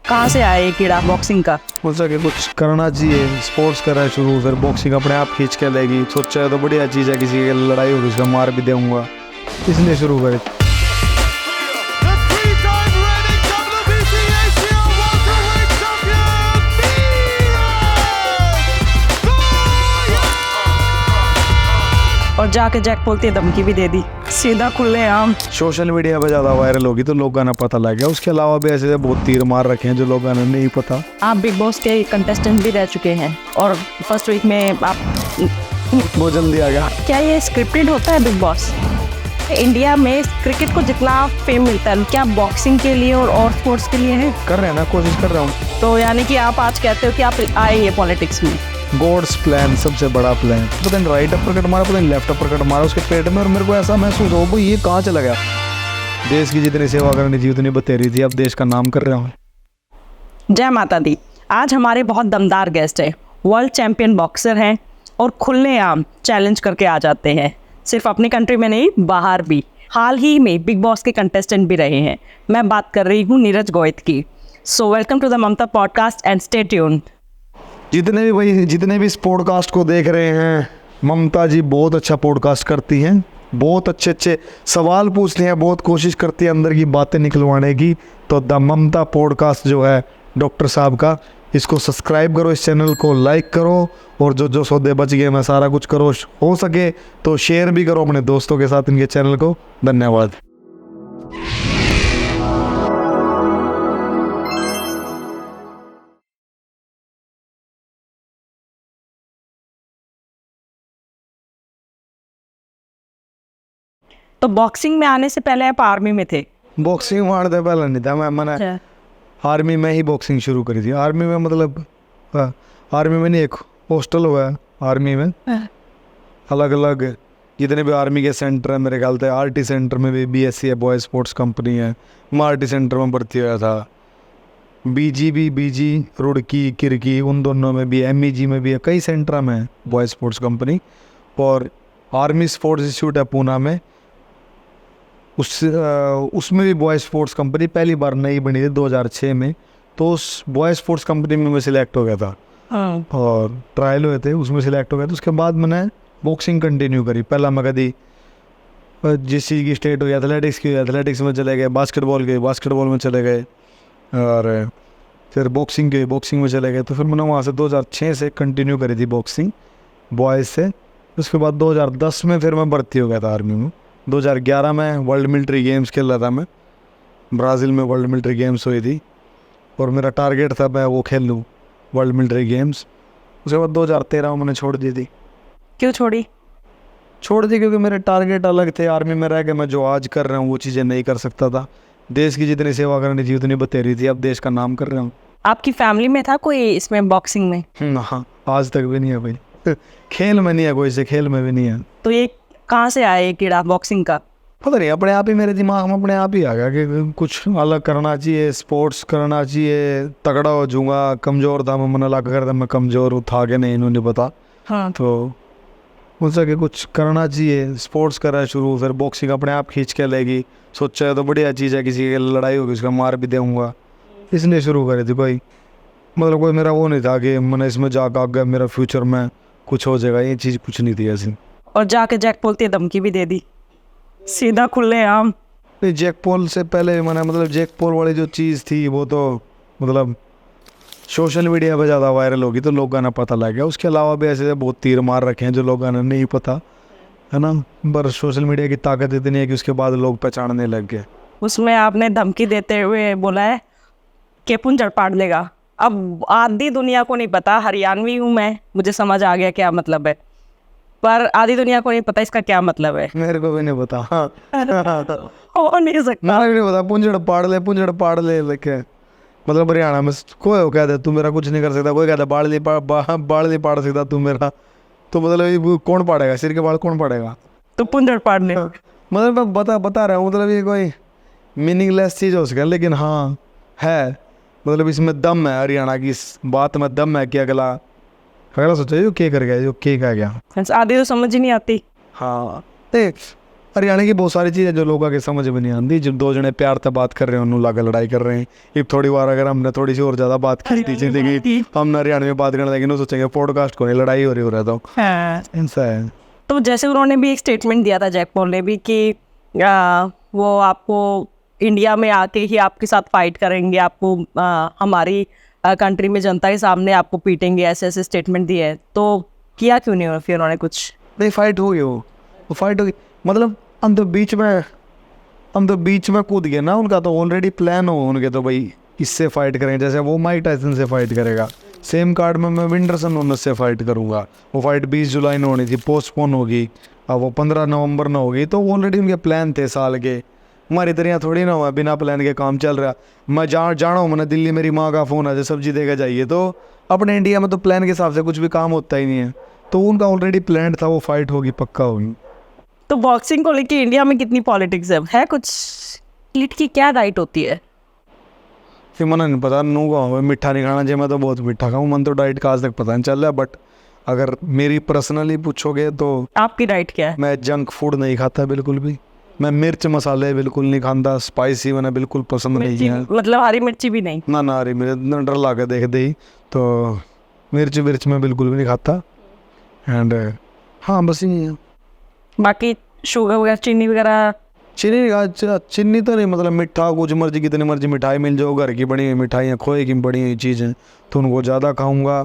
कहाँ से आया ये कीड़ा बॉक्सिंग का? सोचा कि कुछ करना चाहिए, स्पोर्ट्स करा है शुरू, फिर बॉक्सिंग अपने आप खींच के लेगी। सोचा है तो बढ़िया चीज़ है, किसी की लड़ाई होगी उसका मार भी दूंगा, इसलिए शुरू करे। और जाके जैक बोलती है धमकी भी दे दी, सीधा खुले आम। सोशल मीडिया पे ज़्यादा वायरल होगी तो लोगों ने पता लग गया। उसके अलावा भी ऐसे बहुत तीर मार रखे हैं जो लोगों ने नहीं पता। आप बिग बॉस के कंटेस्टेंट भी रह चुके हैं और फर्स्ट वीक में आप बहुत जल्दी आ गया। क्या ये स्क्रिप्टेड होता है बिग बॉस? इंडिया में क्रिकेट को जितना फेम मिलता है क्या बॉक्सिंग के लिए और स्पोर्ट्स के लिए है? कर रहे हैं ना, कोशिश कर रहा हूँ। तो यानी कि आप आज कहते हो कि आप आए ये पॉलिटिक्स में? गॉड्स प्लान, सबसे बड़ा प्लान। पता नहीं राइट अपरकट मारा, पता नहीं लेफ्ट अपरकट मारा उसके पेट में, और मेरे को ऐसा महसूस हो भाई ये कहाँ चला गया। देश की जितनी सेवा करनी थी उतनी बतेरी थी, अब देश का नाम कर रहा हूँ। जय माता दी। आज हमारे बहुत दमदार गेस्ट हैं, वर्ल्ड चैंपियन बॉक्सर हैं और खुलेआम चैलेंज करके आ जाते हैं, सिर्फ अपनी कंट्री में नहीं बाहर भी। हाल ही में बिग बॉस के कंटेस्टेंट भी रहे हैं। मैं बात कर रही हूँ नीरज गोयत की। So welcome to the Mamta podcast and stay tuned. जितने भी इस पॉडकास्ट को देख रहे हैं, ममता जी बहुत अच्छा पॉडकास्ट करती हैं, बहुत अच्छे अच्छे सवाल पूछती हैं, बहुत कोशिश करती है अंदर की बातें निकलवाने की। तो द ममता पॉडकास्ट जो है डॉक्टर साहब का, इसको सब्सक्राइब करो, इस चैनल को लाइक करो, और जो सौदे बच गए मैं सारा कुछ करो, हो सके तो शेयर भी करो अपने दोस्तों के साथ इनके चैनल को। धन्यवाद। तो बॉक्सिंग में आने से पहले आप आर्मी में थे? बॉक्सिंग मारते पहले नहीं था, मैंने आर्मी में ही बॉक्सिंग शुरू करी थी। आर्मी में मतलब आर्मी में नहीं, एक हॉस्टल हुआ है आर्मी में, अलग अलग जितने भी आर्मी के सेंटर है, मेरे ख्याल से आरटी सेंटर में भी BSc है, बॉय स्पोर्ट्स कंपनी है। मैं आरटी सेंटर में भर्ती हुआ था। BG रुड़की किरकी, उन दोनों में भी, MEG में भी है, कई सेंटर में है बॉय स्पोर्ट्स कंपनी। और आर्मी स्पोर्ट्स इंस्टीट्यूट है पूना में, उसमें भी बॉय स्पोर्ट्स कंपनी पहली बार नई बनी थी 2006 में। तो उस बॉय स्पोर्ट्स कंपनी में मैं सिलेक्ट हो गया था और ट्रायल हुए थे, उसमें सिलेक्ट हो गया था। उसके बाद मैंने बॉक्सिंग कंटिन्यू करी। पहला मैं कभी जिस चीज़ की स्टेट हुई, एथलेटिक्स की, एथलेटिक्स में चले गए, बास्केटबॉल में चले गए, और फिर बॉक्सिंग में चले गए। तो फिर मैंने वहाँ से 2006 से कंटिन्यू करी थी बॉक्सिंग बॉयज़ से। उसके बाद 2010 में फिर मैं भर्ती हो गया था आर्मी में। 2011 में वर्ल्ड मिलिट्री गेम्स खेल रहा था मैं, ब्राज़ील में वर्ल्ड मिलिट्री गेम्स हुई थी, और मेरा टारगेट था मैं वो खेल लूँ वर्ल्ड मिलिट्री गेम्स। उसके बाद 2013 में मैंने छोड़ दी थी। क्यों छोड़ी? क्योंकि मेरे टारगेट अलग थे। आर्मी में रह के मैं जो आज कर रहा हूँ वो चीज़ें नहीं कर सकता था। देश की जितनी सेवा करनी थी उतनी बतेरी थी, अब देश का नाम कर रहा हूँ। आपकी फैमिली में था कोई इसमें बॉक्सिंग में? हाँ, आज तक भी नहीं है भाई। खेल में नहीं है कोई से, खेल में भी नहीं है। तो ये कहाँ से आया ये कीड़ा बॉक्सिंग का? पता नहीं, अपने आप ही मेरे दिमाग में अपने आप ही आ गया कि कुछ अलग करना चाहिए, स्पोर्ट्स करना चाहिए, तगड़ा हो जाऊंगा। कमज़ोर था मैं, मन लगा करता मैं कमज़ोर था कि नहीं इन्होंने पता। हाँ। तो सोचा कि कुछ करना चाहिए, स्पोर्ट्स करा है शुरू, फिर बॉक्सिंग अपने आप खींच के लेगी। सोचा है तो बढ़िया चीज़ है, किसी की लड़ाई होगी उसका मार भी दूंगा, इसलिए शुरू करी थी भाई। मतलब कोई मेरा वो नहीं था कि मैंने इसमें जाकर आगे मेरा फ्यूचर में कुछ हो जाएगा, ये चीज़ कुछ नहीं थी ऐसी। और जाके जैक बोलती है धमकी भी दे दी, सीधा खुले आम। नहीं, जैक पॉल से पहले मैंने मतलब जैक पॉल वाली जो चीज़ थी वो तो मतलब सोशल मीडिया पे ज़्यादा वायरल होगी तो लोगों ने पता लग गया। उसके अलावा भी ऐसे बहुत तीर मार रखे हैं जो लोगों ने नहीं पता, है ना। पर सोशल मीडिया की ताकत इतनी है कि उसके बाद लोग पहचानने लग गए। उसमें आपने धमकी देते हुए बोला है कि पुंजड़ पाड़ देगा। अब आधी दुनिया को नहीं पता, हरियाणवी हूँ मैं, मुझे समझ आ गया क्या मतलब है, पर आधी दुनिया को नहीं पता इसका क्या मतलब है। मेरे को भी नहीं पता। हाँ, हो नहीं सकता। मेरे को नहीं पता। पुंजड़ पाड़ ले लेके मतलब हरियाणा में कोई हो कहते तू मेरा कुछ नहीं कर सकता, कोई कहता बाढ़ नहीं पाड़ सकता तू मेरा। तो मतलब कौन पाड़ेगा, सिर के बाल कौन पाड़ेगा? तो पुंजड़ पाड़ने। मतलब मैं बता रहा हूँ, मतलब ये कोई मीनिंगलेस चीज़ हो सके, लेकिन हाँ है, मतलब इसमें दम है। हरियाणा की इस बात में दम है कि अगला सोचा जो के कर गया, जो के कह गया। आधी तो समझ ही नहीं आती। हाँ, देख हरियाणा की बहुत सारी चीज़ें जो लोगों के समझ में नहीं आती। जब दो जने प्यार से बात कर रहे हैं, उन्होंने लाकर लड़ाई कर रहे हैं। एक थोड़ी बार अगर हमने थोड़ी सी और ज़्यादा बात की थी जिंदगी, हम हरियाणा में बात करने लगे ना, सोचेंगे पॉडकास्ट को नहीं, लड़ाई हो रहा था। हाँ। ऐसा है। तो जैसे उन्होंने भी एक स्टेटमेंट दिया था, जैक पॉल ने भी, कि वो आपको इंडिया में आके ही आपके साथ फाइट करेंगे, आपको हमारी कंट्री में जनता के सामने आपको पीटेंगे, ऐसे ऐसे स्टेटमेंट दिए हैं। तो किया क्यों नहीं फिर उन्होंने कुछ? नहीं, फाइट हो गई, वो फाइट हो गई। मतलब हम तो बीच में कूद गए ना। उनका तो ऑलरेडी प्लान हो उनके, तो भाई इससे फाइट करेंगे। जैसे वो माइक टायसन से फाइट करेगा, सेम कार्ड में मैं विंडरसन ओनस से फाइट करूंगा। वो फाइट 20 जुलाई में होनी थी, पोस्टपोन होगी, अब वो 15 नवंबर में होगी। तो ऑलरेडी उनके प्लान थे साल के। हमारी तरह थोड़ी ना हुआ बिना प्लान के काम चल रहा। मैं जाना हूँ, मैंने दिल्ली मेरी माँ का फ़ोन आ जाए सब्जी देकर जाइए, तो अपने इंडिया में तो प्लान के हिसाब से कुछ भी काम होता ही नहीं है। तो उनका ऑलरेडी प्लान था, वो फाइट होगी, पक्का होगी। तो बॉक्सिंग को लेके इंडिया में कितनी पॉलिटिक्स है कुछ? एथलीट की क्या राइट होती है? फिर मैंने नहीं पता, नू का मीठा नहीं खाना चाहिए। मैं तो बहुत मीठा खाऊँ, मन तो डाइट का आज तक पता नहीं चल रहा। बट अगर मेरी पर्सनली पूछोगे तो आपकी राइट क्या है? मैं जंक फूड नहीं खाता बिल्कुल भी। मैं मिर्च मसाले बिल्कुल नहीं खाता, स्पाइसी मैंने बिल्कुल पसंद नहीं है। मतलब हरी मिर्ची भी नहीं? ना हरी मिर्च डर लगा देख दे ही, तो मिर्च मैं बिल्कुल भी नहीं खाता। एंड हाँ, बस यही है। बाकी शुगर वगैरह, चीनी वगैरह? चीनी तो नहीं, मतलब मीठा कुछ मर्जी, कितनी मर्जी मिठाई मिल जाओ, घर की बनी हुई मिठाइयाँ, खोए की बनी हुई चीज़ें, तो उनको ज़्यादा खाऊंगा।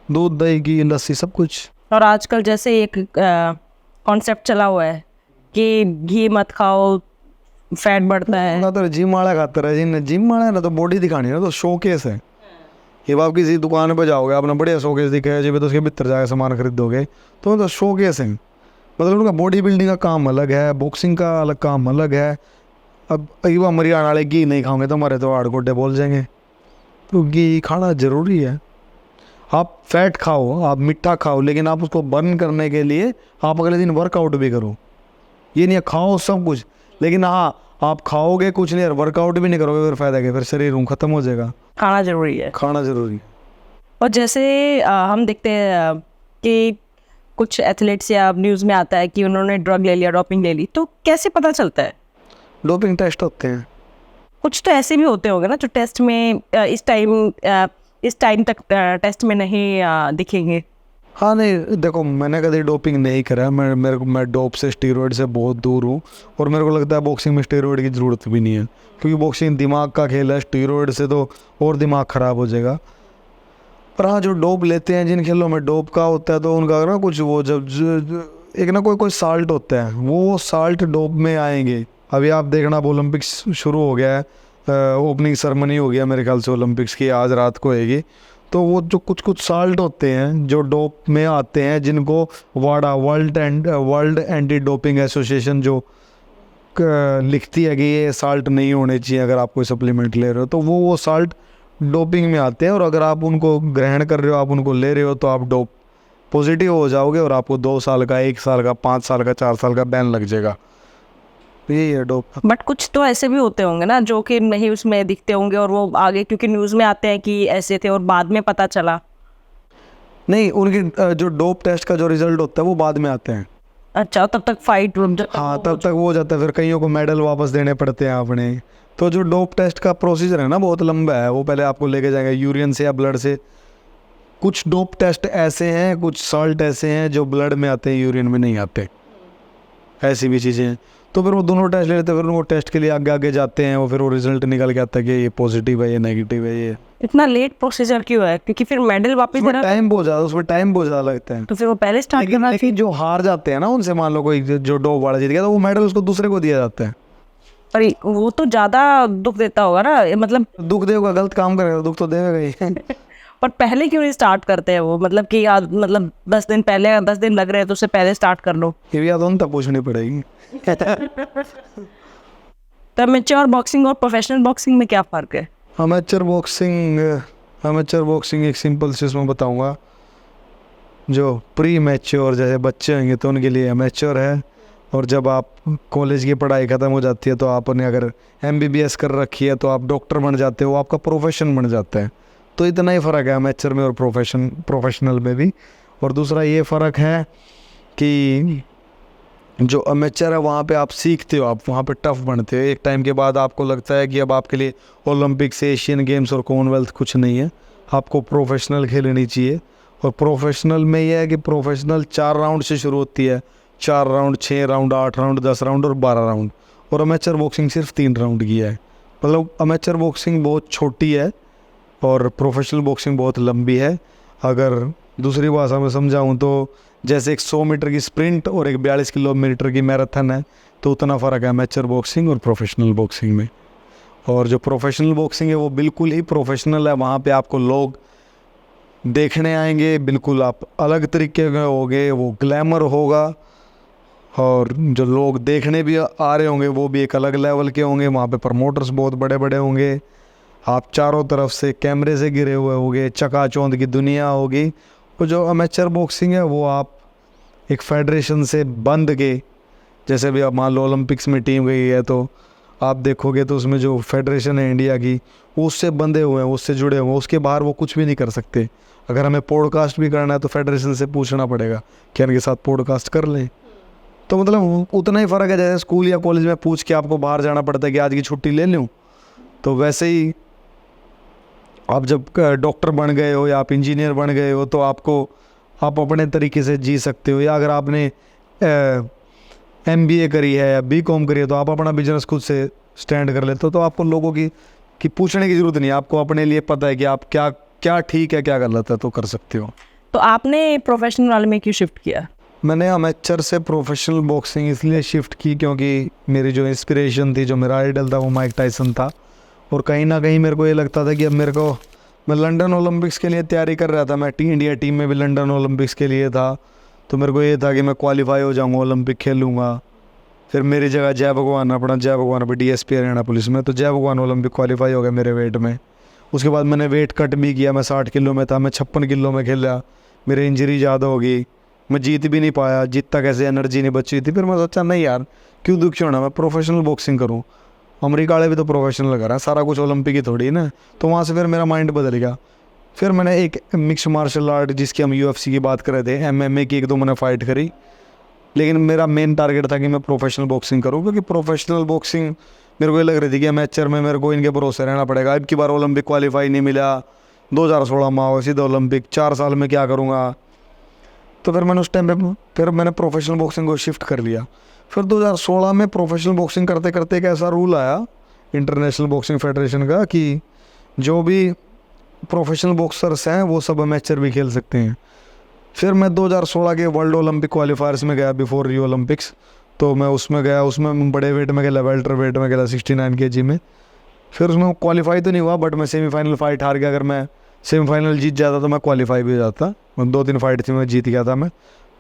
दूध, दही, घी, लस्सी, सब कुछ। और आजकल जैसे एक कॉन्सेप्ट चला हुआ है कि घी मत खाओ, फैट बढ़ता है। तो जिम वाला खाता रहे, जिम वाला है ना, तो बॉडी दिखानी है ना, तो शोकेस है। ये आप किसी दुकान पे जाओगे, आपने बढ़िया शोकेस दिखाया जब, तो उसके भीतर जाकर सामान खरीदोगे, तो शोकेस है। मतलब उनका बॉडी बिल्डिंग का काम अलग है, बॉक्सिंग का अलग काम अलग है। अब युवा हरियाणा वाले घी नहीं खाओगे तो हमारे तो हाड़ गोड्डे बोल जाएंगे। तो घी खाना ज़रूरी है। आप फैट खाओ, आप मीठा खाओ, लेकिन आप उसको बर्न करने के लिए आप अगले दिन वर्कआउट भी करो। ये नहीं खाओ सब कुछ, लेकिन हाँ आप खाओगे कुछ नहीं और वर्कआउट भी नहीं करोगे, फिर फ़ायदा क्या? फिर शरीर ख़त्म हो जाएगा। खाना ज़रूरी है, खाना ज़रूरी है। और जैसे हम देखते हैं कि कुछ एथलीट्स या न्यूज़ में आता है कि उन्होंने ड्रग ले लिया, डोपिंग ले ली, तो कैसे पता चलता है? डोपिंग टेस्ट होते हैं। कुछ तो ऐसे भी होते होंगे ना जो टेस्ट में इस टाइम तक टेस्ट में नहीं दिखेंगे। हाँ नहीं, देखो मैंने कभी डोपिंग नहीं करा। मैं डोप से, स्टीरॉयड से बहुत दूर हूँ। और मेरे को लगता है बॉक्सिंग में स्टीरॉयड की ज़रूरत भी नहीं है, क्योंकि बॉक्सिंग दिमाग का खेल है। स्टीरॉयड से तो और दिमाग ख़राब हो जाएगा। पर हाँ, जो डोप लेते हैं, जिन खेलों में डोप का होता है, तो उनका ना कुछ वो जब एक ना कोई साल्ट होता है, वो साल्ट डोप में आएंगे। अभी आप देखना, अब ओलंपिक्स शुरू हो गया है, ओपनिंग सेरेमनी हो गया मेरे ख्याल से ओलंपिक्स की, आज रात को होएगी। तो वो जो कुछ साल्ट होते हैं जो डोप में आते हैं, जिनको वाडा, वर्ल्ड एंटी डोपिंग एसोसिएशन जो लिखती है कि ये साल्ट नहीं होने चाहिए अगर आप कोई सप्लीमेंट ले रहे हो, तो वो साल्ट डोपिंग में आते हैं। और अगर आप उनको ग्रहण कर रहे हो, आप उनको ले रहे हो, तो आप डोप पॉजिटिव हो जाओगे और आपको 2 साल का, 1 साल का, 5 साल का, 4 साल का बैन लग जाएगा। यही है डोप। बट कुछ तो ऐसे भी होते होंगे ना जो कि नहीं उसमें दिखते होंगे, और वो आगे क्योंकि न्यूज़ में आते हैं कि ऐसे थे और बाद में पता चला। नहीं, उनकी जो डोप टेस्ट का जो रिजल्ट होता है वो बाद में आते हैं। अच्छा, तब तक फाइट, हाँ, तब तक वो हो जाता है। फिर कईयों को मेडल वापस देने पड़ते हैं अपने। तो जो डोप टेस्ट का प्रोसीजर है ना, बहुत लंबा है। वो पहले आपको लेके जाएंगे यूरिन से या ब्लड से। कुछ डोप टेस्ट ऐसे हैं, कुछ साल्ट ऐसे हैं जो ब्लड में आते हैं, यूरिन में नहीं आते। ऐसी भी चीज़ें हैं। तो फिर वो दोनों टेस्ट ले लेते हैं, फिर उनको टेस्ट के लिए आगे जाते हैं, वो फिर वो रिजल्ट निकल के आता है कि ये पॉजिटिव है, ये नेगेटिव है। ये इतना लेट प्रोसीजर क्यों है? क्योंकि फिर मेडल वापस देना, टाइम बहुत ज़्यादा, उसमें टाइम बहुत ज़्यादा लगता है। तो फिर वो पहले स्टार्ट करना। लेकिन जो हार जाते हैं ना, उनसे मान लो कोई जो डोप वाला जीत गया, तो वो मेडल उसको दूसरे को दिया जाता है। पर वो तो ज़्यादा दुख देता होगा ना, मतलब दुख देगा, गलत काम करेगा, दुख तो देगा ही। पर पहले क्यों नहीं स्टार्ट करते हैं वो? मतलब कि याद, मतलब 10 दिन पहले, 10 दिन लग रहे हैं तो उससे पहले स्टार्ट कर लो। ये भी याद उन तक पूछनी पड़ेगी। तो मैच्योर बॉक्सिंग और प्रोफेशनल बॉक्सिंग में क्या फ़र्क है? अमेचर बॉक्सिंग एक सिंपल से इसमें बताऊंगा। जो प्री मैच्योर जैसे बच्चे होंगे तो उनके लिए अमेचर है, और जब आप कॉलेज की पढ़ाई ख़त्म हो जाती है तो आपने अगर MBBS कर रखी है तो आप डॉक्टर बन जाते हो, आपका प्रोफेशन बन जाता है। तो इतना ही फ़र्क है अमेचर में और प्रोफेशनल में भी। और दूसरा ये फ़र्क है कि जो अमेचर है वहाँ पे आप सीखते हो, आप वहाँ पे टफ बनते हो। एक टाइम के बाद आपको लगता है कि अब आपके लिए ओलंपिक्स, एशियन गेम्स और कॉमनवेल्थ कुछ नहीं है, आपको प्रोफेशनल खेलनी चाहिए। और प्रोफेशनल में ये है कि प्रोफेशनल 4 राउंड से शुरू होती है, 4 राउंड, 6 राउंड, 8 राउंड, 10 राउंड और 12 राउंड। और अमेचर बॉक्सिंग सिर्फ 3 राउंड की है। मतलब अमेचर बॉक्सिंग बहुत छोटी है और प्रोफेशनल बॉक्सिंग बहुत लंबी है। अगर दूसरी भाषा में समझाऊँ तो जैसे एक 100 मीटर की स्प्रिंट और एक 42 किलोमीटर की मैराथन है, तो उतना फ़र्क है अमेचर बॉक्सिंग और प्रोफेशनल बॉक्सिंग में। और जो प्रोफेशनल बॉक्सिंग है वो बिल्कुल ही प्रोफेशनल है। वहाँ पे आपको लोग देखने आएंगे, बिल्कुल आप अलग तरीके के होगे, वो ग्लैमर होगा। और जो लोग देखने भी आ रहे होंगे वो भी एक अलग लेवल के होंगे। वहाँ पे प्रमोटर्स बहुत बड़े बड़े होंगे, आप चारों तरफ से कैमरे से घिरे हुए होंगे, चकाचौंध की दुनिया होगी। और जो अमेचर बॉक्सिंग है वो आप एक फेडरेशन से बंद के, जैसे भी आप मान लो ओलंपिक्स में टीम गई है तो आप देखोगे तो उसमें जो फेडरेशन है इंडिया की, वो उससे बंधे हुए हैं, उससे जुड़े हुए हैं, उसके बाहर वो कुछ भी नहीं कर सकते। अगर हमें पॉडकास्ट भी करना है तो फेडरेशन से पूछना पड़ेगा कि इनके साथ पॉडकास्ट कर लें। तो मतलब उतना ही फ़र्क है जैसे स्कूल या कॉलेज में पूछ के आपको बाहर जाना पड़ता है कि आज की छुट्टी ले लूँ, तो वैसे ही आप जब डॉक्टर बन गए हो या आप इंजीनियर बन गए हो तो आप अपने तरीके से जी सकते हो। या अगर आपने MBA करी है या BCom करी है तो आप अपना बिजनेस खुद से स्टैंड कर लेते हो। तो आपको लोगों की पूछने की ज़रूरत नहीं है, आपको अपने लिए पता है कि आप क्या ठीक है क्या गलत है, तो कर सकते हो। तो आपने प्रोफेशनल वाले में क्यों शिफ्ट किया? मैंने अमेचर से प्रोफेशनल बॉक्सिंग इसलिए शिफ्ट की क्योंकि मेरी जो इंस्पिरेशन थी, जो मेरा आइडल था, वो माइक टायसन था। और कहीं ना कहीं मेरे को ये लगता था कि अब मैं लंदन ओलंपिक्स के लिए तैयारी कर रहा था। मैं इंडिया टीम में भी लंदन ओलंपिक्स के लिए था, तो मेरे को ये था कि मैं क्वालिफाई हो जाऊंगा, ओलंपिक खेलूँगा। फिर मेरी जगह जय भगवान अपना जय भगवान भी DSP हरियाणा पुलिस में, तो जय भगवान ओलंपिक क्वालिफाई हो गया मेरे वेट में। उसके बाद मैंने वेट कट भी किया, मैं 60 किलो में था, मैं 56 किलो में खेला, मेरी इंजरी ज़्यादा हो गई, मैं जीत भी नहीं पाया, जीतता कैसे, एनर्जी नहीं बची थी। फिर मैं सोचा नहीं यार, क्यों दुखी होना, मैं प्रोफेशनल बॉक्सिंग करूँ। अमेरिका वाले भी तो प्रोफेशनल लगा रहा है, सारा कुछ ओलंपिक ही थोड़ी ना। तो वहाँ से फिर मेरा माइंड बदल गया। फिर मैंने एक मिक्स मार्शल आर्ट, जिसकी हम UFC की बात कर रहे थे, MMA की 1-2 मैंने फ़ाइट करी। लेकिन मेरा मेन टारगेट था कि मैं प्रोफेशनल बॉक्सिंग करूँ, क्योंकि प्रोफेशनल बॉक्सिंग मेरे को ये लग रही थी कि अमेचर में मेरे को इनके भरोसे रहना पड़ेगा। अब की बार ओलंपिक क्वालिफाई नहीं मिला, 2016 में आओ सीधा ओलंपिक, 4 साल में क्या करूँगा। तो फिर मैंने उस टाइम पे फिर मैंने प्रोफेशनल बॉक्सिंग को शिफ्ट कर लिया। फिर 2016 में प्रोफेशनल बॉक्सिंग करते करते एक ऐसा रूल आया इंटरनेशनल बॉक्सिंग फेडरेशन का कि जो भी प्रोफेशनल बॉक्सर्स हैं वो सब अमेचर भी खेल सकते हैं। फिर मैं 2016 के वर्ल्ड ओलंपिक क्वालिफायर्स में गया, बिफोर रियो ओलंपिक्स। तो मैं उसमें गया, उसमें बड़े वेट में खेला, वेल्टर वेट में खेला 69 kg में। फिर उसमें क्वालिफाई तो नहीं हुआ, बट मैं सेमीफाइनल फाइट हार गया। अगर मैं सेमीफाइनल जीत जाता तो मैं क्वालिफाई भी हो जाता। 2-3 फाइट थी, मैं जीत गया था मैं।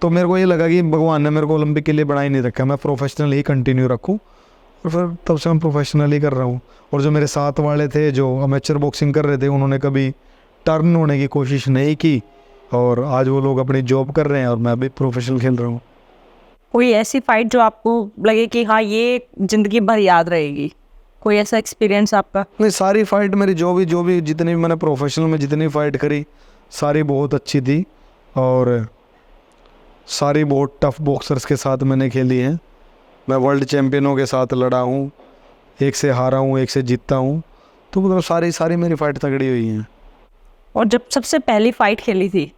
तो मेरे को ये लगा कि भगवान ने मेरे को ओलंपिक के लिए बना ही नहीं रखा, मैं प्रोफेशनल ही कंटिन्यू रखूँ। और फिर तब से मैं प्रोफेशनल ही कर रहा हूँ। और जो मेरे साथ वाले थे जो अमेचर बॉक्सिंग कर रहे थे, उन्होंने कभी टर्न होने की कोशिश नहीं की, और आज वो लोग अपनी जॉब कर रहे हैं और मैं भी प्रोफेशनल खेल रहा हूँ। कोई ऐसी फाइट जो आपको लगे कि हाँ ये ज़िंदगी भर याद रहेगी, कोई ऐसा एक्सपीरियंस आपका? नहीं, सारी फाइट मेरी जो भी जितनी भी मैंने प्रोफेशनल में जितनी फाइट करी, सारी बहुत अच्छी थी। और सारी बहुत टफ बॉक्सर्स के साथ मैंने खेली हैं। मैं वर्ल्ड चैम्पियनों के साथ लड़ा हूँ, एक से हारा हूँ, एक से जीता हूँ। तो मतलब सारी मेरी फाइट तगड़ी हुई हैं। और जब सबसे पहली फाइट खेली थी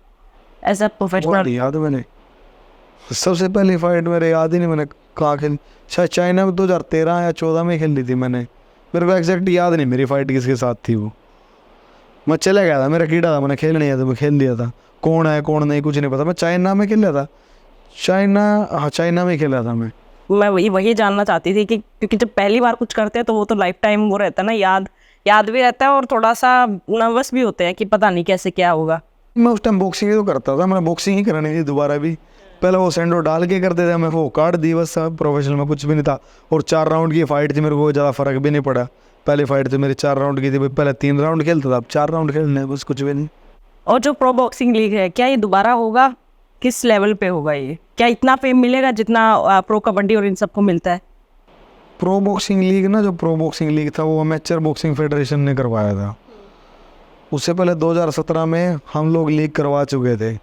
एज अ प्रोफेशनल? याद है मैंने सबसे पहली फाइट मेरे याद ही नहीं मैंने कहाँ खेली, शायद चाइना में 2013 या 14 में खेली थी मैंने। मेरे को एग्जैक्ट याद नहीं मेरी फाइट किसके साथ थी। वो मैं चला गया था, मेरा कीड़ा था, मैंने खेल नहीं था, मैं खेल लिया था। कौन है कौन नहीं कुछ नहीं पता। मैं चाइना में खेल रहा था, चाइना में खेला था मैं वही जानना चाहती थी कि क्योंकि जब पहली बार कुछ करते हैं तो वो तो लाइफ टाइम वो रहता है ना, याद भी रहता है और थोड़ा सा नर्वस भी होते हैं कि पता नहीं कैसे क्या होगा। मैं उस टाइम बॉक्सिंग ही तो करता था, मैंने बॉक्सिंग ही करनी थी दोबारा भी। पहले वो सैंडो डाल के करते थे, मैं वो काट दी बस, प्रोफेशनल में कुछ भी नहीं था। और 4 राउंड की फाइट थी, मेरे को ज़्यादा फर्क भी नहीं पड़ा। पहली फाइट थी मेरी 4 राउंड की थी, पहले 3 राउंड खेलता था, अब 4 राउंड खेलने बस, कुछ भी नहीं। और जो प्रो बॉक्सिंग लीग है, क्या ये दोबारा होगा? किस लेवल पे होगा ये? क्या इतना फेम मिलेगा जितना प्रो कबड्डी और इन सबको मिलता है? प्रो बॉक्सिंग लीग ना, जो प्रो बॉक्सिंग लीग था वो अमेचर बॉक्सिंग फेडरेशन ने करवाया था। उससे पहले 2017 में हम लोग लीग करवा चुके थे,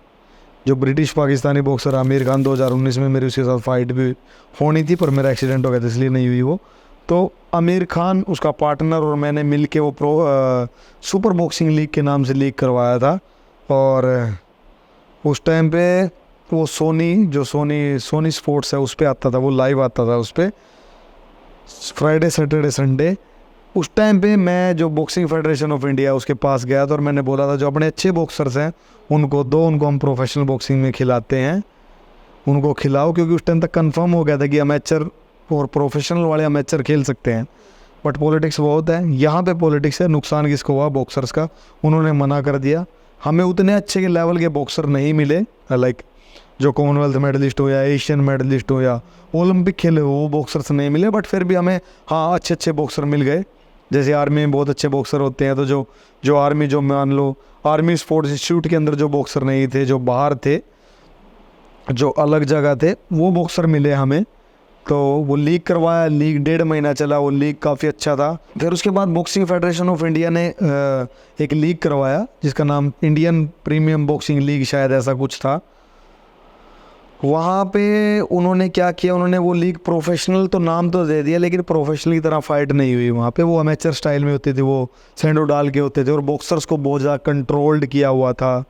जो ब्रिटिश पाकिस्तानी बॉक्सर आमिर खान 2019 में मेरी उसके साथ फाइट भी होनी थी, पर मेरा एक्सीडेंट हो गया था इसलिए नहीं हुई वो। तो आमिर खान उसका पार्टनर और मैंने मिल के वो सुपर बॉक्सिंग लीग के नाम से लीग करवाया था। और उस टाइम पे वो सोनी स्पोर्ट्स है उस पर आता था, वो लाइव आता था उस पर फ्राइडे सैटरडे संडे। उस टाइम पे मैं जो बॉक्सिंग फेडरेशन ऑफ इंडिया उसके पास गया था और मैंने बोला था जो अपने अच्छे बॉक्सर्स हैं उनको उनको हम प्रोफेशनल बॉक्सिंग में खिलाते हैं, उनको खिलाओ, क्योंकि उस टाइम तक कंफर्म हो गया था कि अमेचर और प्रोफेशनल वाले अमेचर खेल सकते हैं। बट पॉलिटिक्स बहुत है, यहाँ पे पॉलिटिक्स है। नुकसान किसको हुआ? बॉक्सर्स का। उन्होंने मना कर दिया। हमें उतने अच्छे के लेवल के बॉक्सर नहीं मिले, लाइक जो कॉमनवेल्थ मेडलिस्ट हो या एशियन मेडलिस्ट हो या ओलंपिक खेले हो, वो बॉक्सर्स नहीं मिले। बट फिर भी हमें हाँ अच्छे अच्छे बॉक्सर मिल गए। जैसे आर्मी में बहुत अच्छे बॉक्सर होते हैं, तो जो आर्मी, जो मान लो आर्मी स्पोर्ट्स इंस्टीट्यूट के अंदर जो बॉक्सर नहीं थे, जो बाहर थे, जो अलग जगह थे, वो बॉक्सर मिले हमें। तो वो लीग करवाया, लीग 1.5 महीना चला, वो लीग काफ़ी अच्छा था। फिर उसके बाद बॉक्सिंग फेडरेशन ऑफ इंडिया ने एक लीग करवाया जिसका नाम इंडियन प्रीमियम बॉक्सिंग लीग शायद ऐसा कुछ था। वहाँ पे उन्होंने क्या किया, उन्होंने वो लीग प्रोफेशनल तो नाम तो दे दिया, लेकिन प्रोफेशनल की तरह फाइट नहीं हुई वहाँ पे। वो अमेचर स्टाइल में होती थी, वो सैंडो डाल के होते थे और बॉक्सर्स को बहुत ज़्यादा कंट्रोल्ड किया हुआ था,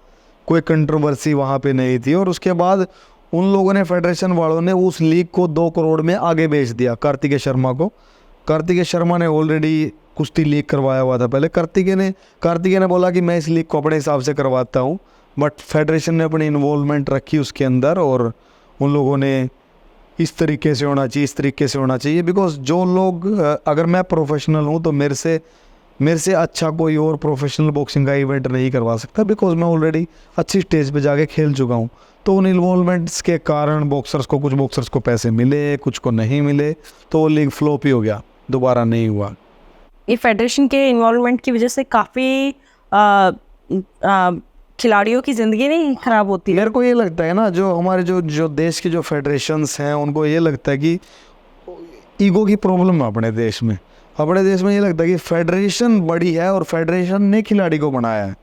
कोई कंट्रोवर्सी वहाँ पे नहीं थी। और उसके बाद उन लोगों ने, फेडरेशन वालों ने उस लीग को 2 करोड़ में आगे बेच दिया कार्तिकेय शर्मा को। कार्तिकेय शर्मा ने ऑलरेडी कुश्ती लीग करवाया हुआ था पहले। कार्तिकेय ने बोला कि मैं इस लीग को अपने हिसाब से करवाता हूँ, बट फेडरेशन ने अपनी इन्वॉल्वमेंट रखी उसके अंदर और उन लोगों ने इस तरीके से होना चाहिए, इस तरीके से होना चाहिए। बिकॉज जो लोग, अगर मैं प्रोफेशनल हूँ तो मेरे से अच्छा कोई और प्रोफेशनल बॉक्सिंग का इवेंट नहीं करवा सकता, बिकॉज मैं ऑलरेडी अच्छी स्टेज पे जाके खेल चुका हूँ। तो उन इन्वॉल्वमेंट्स के कारण कुछ बॉक्सर्स को पैसे मिले, कुछ को नहीं मिले, तो वो लीग फ्लॉप ही हो गया, दोबारा नहीं हुआ। ये फेडरेशन के इन्वॉल्वमेंट की वजह से काफ़ी खिलाड़ियों की ज़िंदगी नहीं खराब होती है। मेरे को ये लगता है ना, जो हमारे जो देश के जो फेडरेशंस हैं उनको ये लगता है कि ईगो की प्रॉब्लम है अपने देश में। अपने देश में ये लगता है कि फेडरेशन बड़ी है और फेडरेशन ने खिलाड़ी को बनाया है।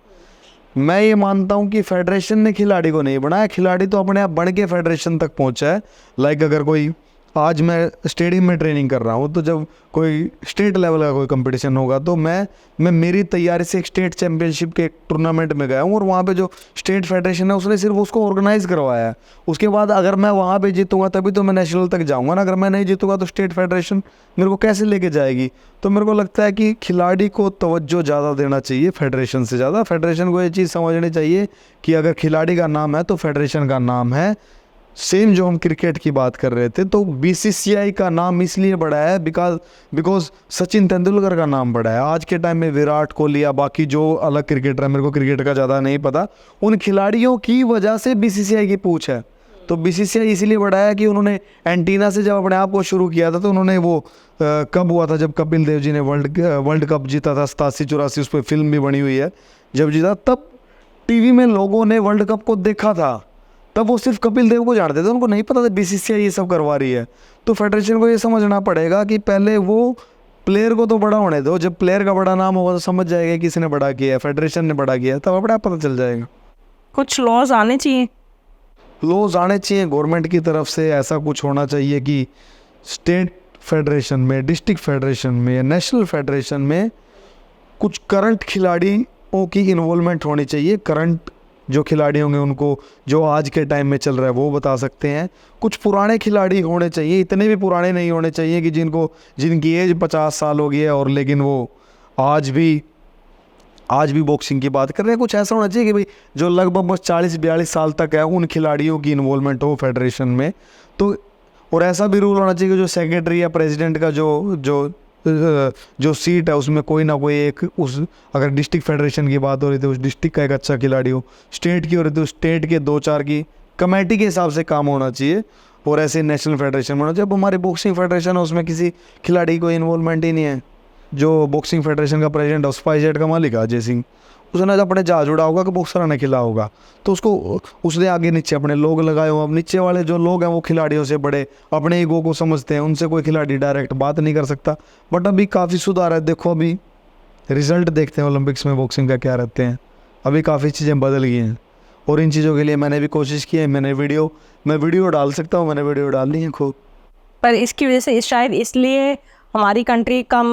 मैं ये मानता हूँ कि फेडरेशन ने खिलाड़ी को नहीं बनाया, खिलाड़ी तो अपने आप बढ़ के फेडरेशन तक पहुँचा है। लाइक अगर कोई, आज मैं स्टेडियम में ट्रेनिंग कर रहा हूँ, तो जब कोई स्टेट लेवल का कोई कंपटीशन होगा तो मैं मेरी तैयारी से एक स्टेट चैम्पियनशिप के टूर्नामेंट में गया हूँ और वहाँ पे जो स्टेट फेडरेशन है उसने सिर्फ उसको ऑर्गेनाइज करवाया है। उसके बाद अगर मैं वहाँ पे जीतूंगा तभी तो मैं नेशनल तक जाऊँगा ना। अगर मैं नहीं जीतूंगा तो स्टेट फेडरेशन मेरे को कैसे लेके जाएगी? तो मेरे को लगता है कि खिलाड़ी को तवज्जो ज़्यादा देना चाहिए फेडरेशन से ज़्यादा। फेडरेशन को ये चीज़ समझनी चाहिए कि अगर खिलाड़ी का नाम है तो फेडरेशन का नाम है। सेम जो हम क्रिकेट की बात कर रहे थे, तो बीसीसीआई का नाम इसलिए बढ़ा है बिकॉज सचिन तेंदुलकर का नाम बढ़ा है। आज के टाइम में विराट कोहली या बाकी जो अलग क्रिकेटर है, मेरे को क्रिकेट का ज़्यादा नहीं पता, उन खिलाड़ियों की वजह से बीसीसीआई की पूछ है। तो बीसीसीआई इसीलिए बढ़ाया कि उन्होंने एंटीना से जब अपने आप को शुरू किया था, तो उन्होंने वो कब हुआ था जब कपिल देव जी ने वर्ल्ड कप जीता था 87-84, उस पर फिल्म भी बनी हुई है। जब जीता तब टीवी में लोगों ने वर्ल्ड कप को देखा था, तब वो सिर्फ कपिल देव को जानते थे, उनको नहीं पता था बीसीसीआई ये सब करवा रही है। तो फेडरेशन को ये समझना पड़ेगा कि पहले वो प्लेयर को तो बड़ा होने दो, जब प्लेयर का बड़ा नाम होगा तो समझ जाएगा किसी ने बड़ा किया है, फेडरेशन ने बड़ा किया है, तब अपने आप पता चल जाएगा। कुछ लॉज आने चाहिए, गवर्नमेंट की तरफ से। ऐसा कुछ होना चाहिए कि स्टेट फेडरेशन में, डिस्ट्रिक्ट फेडरेशन में या नेशनल फेडरेशन में कुछ करंट खिलाड़ियों की इन्वॉल्वमेंट होनी चाहिए। करंट जो खिलाड़ी होंगे उनको जो आज के टाइम में चल रहा है वो बता सकते हैं। कुछ पुराने खिलाड़ी होने चाहिए, इतने भी पुराने नहीं होने चाहिए कि जिनकी एज 50 साल हो गई है और लेकिन वो आज भी बॉक्सिंग की बात कर रहे हैं। कुछ ऐसा होना चाहिए कि भाई जो लगभग बस 40-42 साल तक है, उन खिलाड़ियों की इन्वॉल्वमेंट हो फेडरेशन में। तो और ऐसा भी रूल होना चाहिए कि जो सेक्रेटरी या प्रेसिडेंट का जो सीट है उसमें कोई ना कोई एक, उस अगर डिस्ट्रिक्ट फेडरेशन की बात हो रही थी उस डिस्ट्रिक्ट का एक अच्छा खिलाड़ी हो, स्टेट की हो रही थी उस स्टेट के 2-4 की कमेटी के हिसाब से काम होना चाहिए। और ऐसे नेशनल फेडरेशन में होना चाहिए। अब हमारी बॉक्सिंग फेडरेशन है उसमें किसी खिलाड़ी को इन्वॉल्वमेंट ही नहीं है। जो बॉक्सिंग फेडरेशन का प्रेसिडेंट है, स्पाइस जेट का मालिक है अजय सिंह, उसने अपने जहाज उड़ा होगा कि बॉक्सर ने खिला होगा, तो उसने आगे नीचे अपने लोग लगाए हो। अब नीचे वाले जो लोग हैं वो खिलाड़ियों से बड़े अपने ईगो को समझते हैं, उनसे कोई खिलाड़ी डायरेक्ट बात नहीं कर सकता। बट अभी काफ़ी सुधार है। देखो अभी रिजल्ट देखते हैं ओलंपिक्स में बॉक्सिंग का क्या रहते हैं, अभी काफ़ी चीज़ें बदल गई हैं। और इन चीज़ों के लिए मैंने भी कोशिश की है। मैं वीडियो डाल सकता हूँ, मैंने वीडियो डाल दी है खूब। पर इसकी वजह से शायद इसलिए हमारी कंट्री कम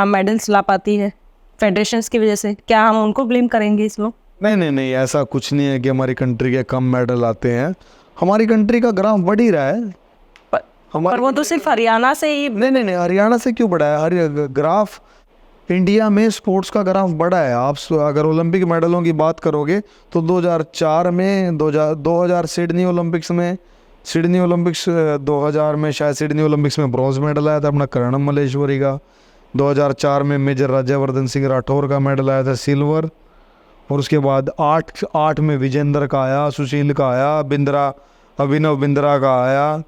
मेडल्स ला पाती है, फेडरेशंस की वजह से। क्या हम उनको ब्लेम करेंगे इसमें? नहीं, ऐसा कुछ नहीं है कि हमारी कंट्री के कम मेडल आते हैं। हमारी कंट्री का ग्राफ बढ़ ही रहा है। पर वो तो सिर्फ हरियाणा से ही। नहीं, हरियाणा से क्यों बढ़ा है? ग्राफ इंडिया में स्पोर्ट्स का ग्राफ बढ़ा है। आप अगर ओलंपिक मेडलों की बात करोगे तो 2004 में 2000 सिडनी ओलंपिक्स में 2000 में शायद सिडनी ओलंपिक्स में ब्रॉन्ज मेडल आया था अपना करणम मल्लेश्वरी का। 2004 में मेजर राज्यवर्धन सिंह राठौर का मेडल आया था सिल्वर। और उसके बाद 8 में विजेंद्र का आया, सुशील का आया, अभिनव बिंद्रा का आया।